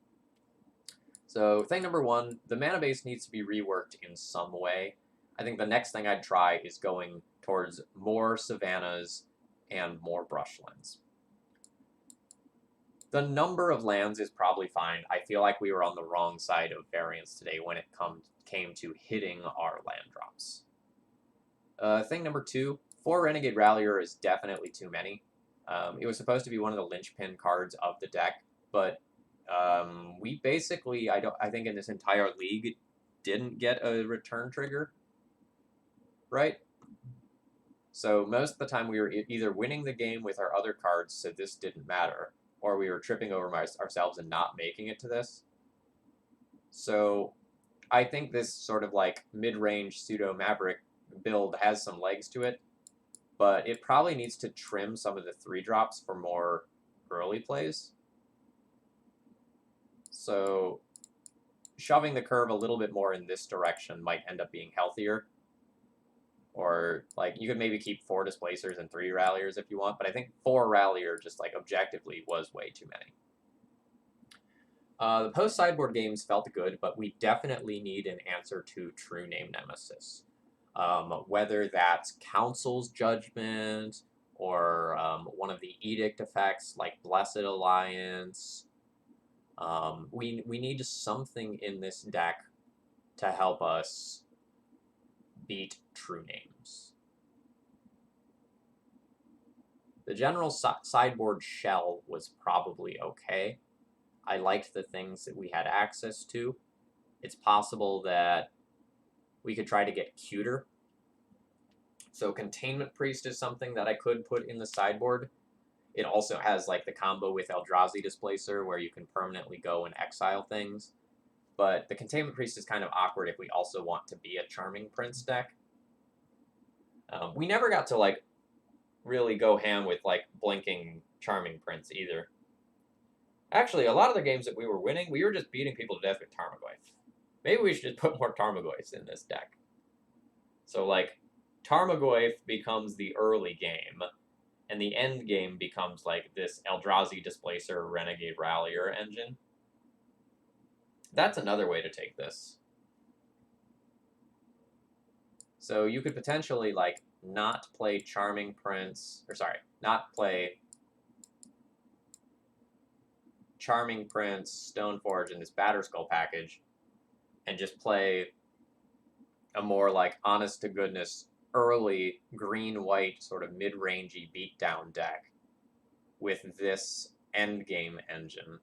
So thing number one, the mana base needs to be reworked in some way. I think the next thing I'd try is going towards more savannas and more brushlands. The number of lands is probably fine. I feel like we were on the wrong side of variance today when it came to hitting our land drops. Thing number two, 4 Renegade Rallier is definitely too many. It was supposed to be one of the linchpin cards of the deck, but we basically, I think in this entire league, didn't get a return trigger, right? So most of the time we were either winning the game with our other cards, so this didn't matter, or we were tripping over ourselves and not making it to this. So I think this sort of like mid-range pseudo-maverick build has some legs to it, but it probably needs to trim some of the 3-drops for more early plays. So shoving the curve a little bit more in this direction might end up being healthier. Or, like, you could maybe keep 4 Displacers and 3 Ralliers if you want, but I think 4 Rallier just, like, objectively was way too many. The post-sideboard games felt good, but we definitely need an answer to True Name Nemesis. Whether that's Council's Judgment, or one of the Edict effects, like Blessed Alliance. We need something in this deck to help us beat True Names. The general sideboard shell was probably okay. I liked the things that we had access to. It's possible that we could try to get cuter. So Containment Priest is something that I could put in the sideboard. It also has like the combo with Eldrazi Displacer where you can permanently go and exile things. But the Containment Priest is kind of awkward if we also want to be a Charming Prince deck. We never got to like really go ham with like blinking Charming Prince either. Actually, a lot of the games that we were winning, we were just beating people to death with Tarmogoyf. Maybe we should just put more Tarmogoyfs in this deck. So like, Tarmogoyf becomes the early game, and the end game becomes like this Eldrazi Displacer Renegade Rallier engine. That's another way to take this. So you could potentially like not play Charming Prince, or sorry, not play Charming Prince, Stoneforge, and this Batterskull package, and just play a more like honest to goodness early green-white sort of mid-rangey beatdown deck with this endgame engine.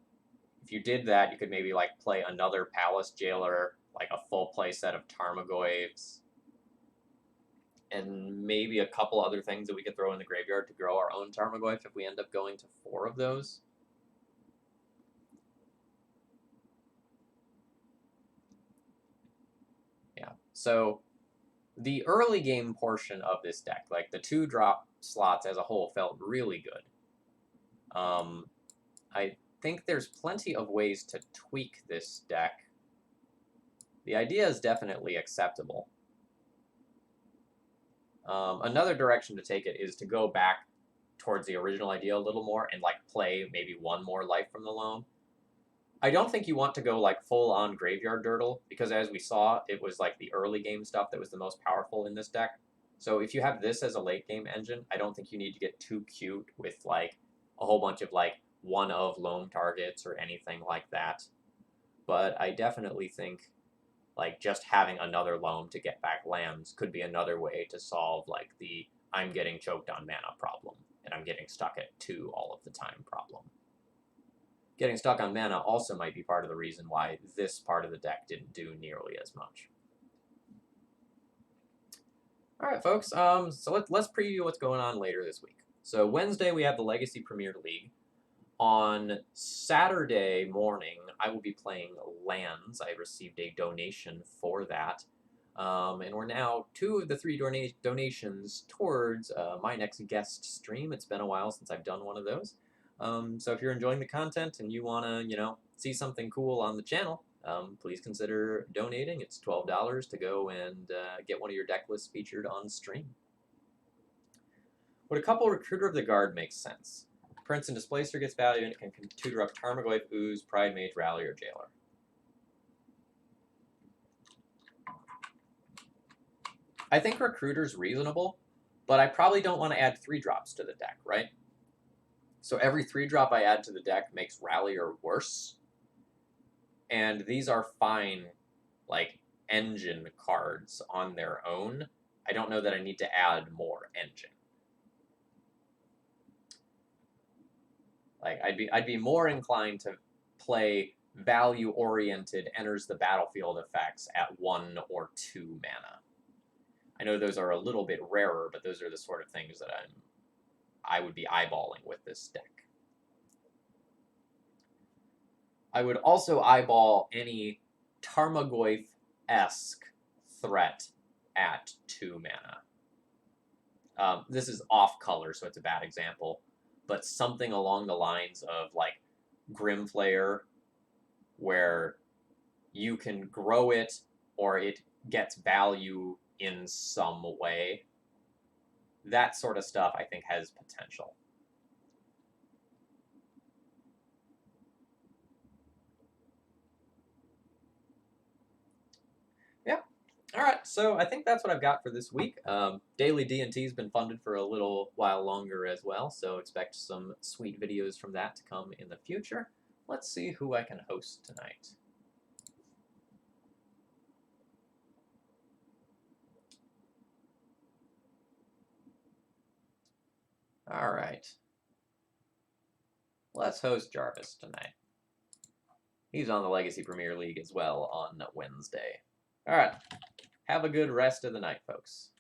If you did that, you could maybe like play another Palace Jailer, like a full play set of Tarmogoyfs, and maybe a couple other things that we could throw in the graveyard to grow our own Tarmogoyf if we end up going to 4 of those. Yeah, so the early game portion of this deck, like the 2-drop slots as a whole, felt really good. I think there's plenty of ways to tweak this deck. The idea is definitely acceptable. Another direction to take it is to go back towards the original idea a little more and like play maybe one more Life from the Loam. I don't think you want to go like full on Graveyard Dirtle, because as we saw, it was like the early game stuff that was the most powerful in this deck. So if you have this as a late game engine, I don't think you need to get too cute with like a whole bunch of like one of Loam targets or anything like that. But I definitely think like just having another Loam to get back lands could be another way to solve like the I'm getting choked on mana problem and I'm getting stuck at 2 all of the time problem. Getting stuck on mana also might be part of the reason why this part of the deck didn't do nearly as much. All right, folks. So let's preview what's going on later this week. So Wednesday we have the Legacy Premier League. On Saturday morning, I will be playing Lands. I received a donation for that. And we're now 2 of the 3 donations towards my next guest stream. It's been a while since I've done one of those. So if you're enjoying the content and you want to, see something cool on the channel, please consider donating. It's $12 to go and get one of your deck lists featured on stream. Would a couple Recruiter of the Guard make sense? Prince and Displacer gets value, and it can tutor up Tarmogoyf, Ooze, Pride Mage, Rallier, Jailer. I think Recruiter's reasonable, but I probably don't want to add 3-drops to the deck, right? So every 3-drop I add to the deck makes Rallier worse. And these are fine, like, engine cards on their own. I don't know that I need to add more engine. Like, I'd be more inclined to play value-oriented enters the battlefield effects at 1 or 2 mana. I know those are a little bit rarer, but those are the sort of things that I would be eyeballing with this deck. I would also eyeball any Tarmogoyf-esque threat at 2 mana. This is off color, so it's a bad example, but something along the lines of like Grimflayer, where you can grow it or it gets value in some way. That sort of stuff, I think, has potential. Yeah. All right, so I think that's what I've got for this week. Daily D&T has been funded for a little while longer as well, so expect some sweet videos from that to come in the future. Let's see who I can host tonight. All right. Let's host Jarvis tonight. He's on the Legacy Premier League as well on Wednesday. All right. Have a good rest of the night, folks.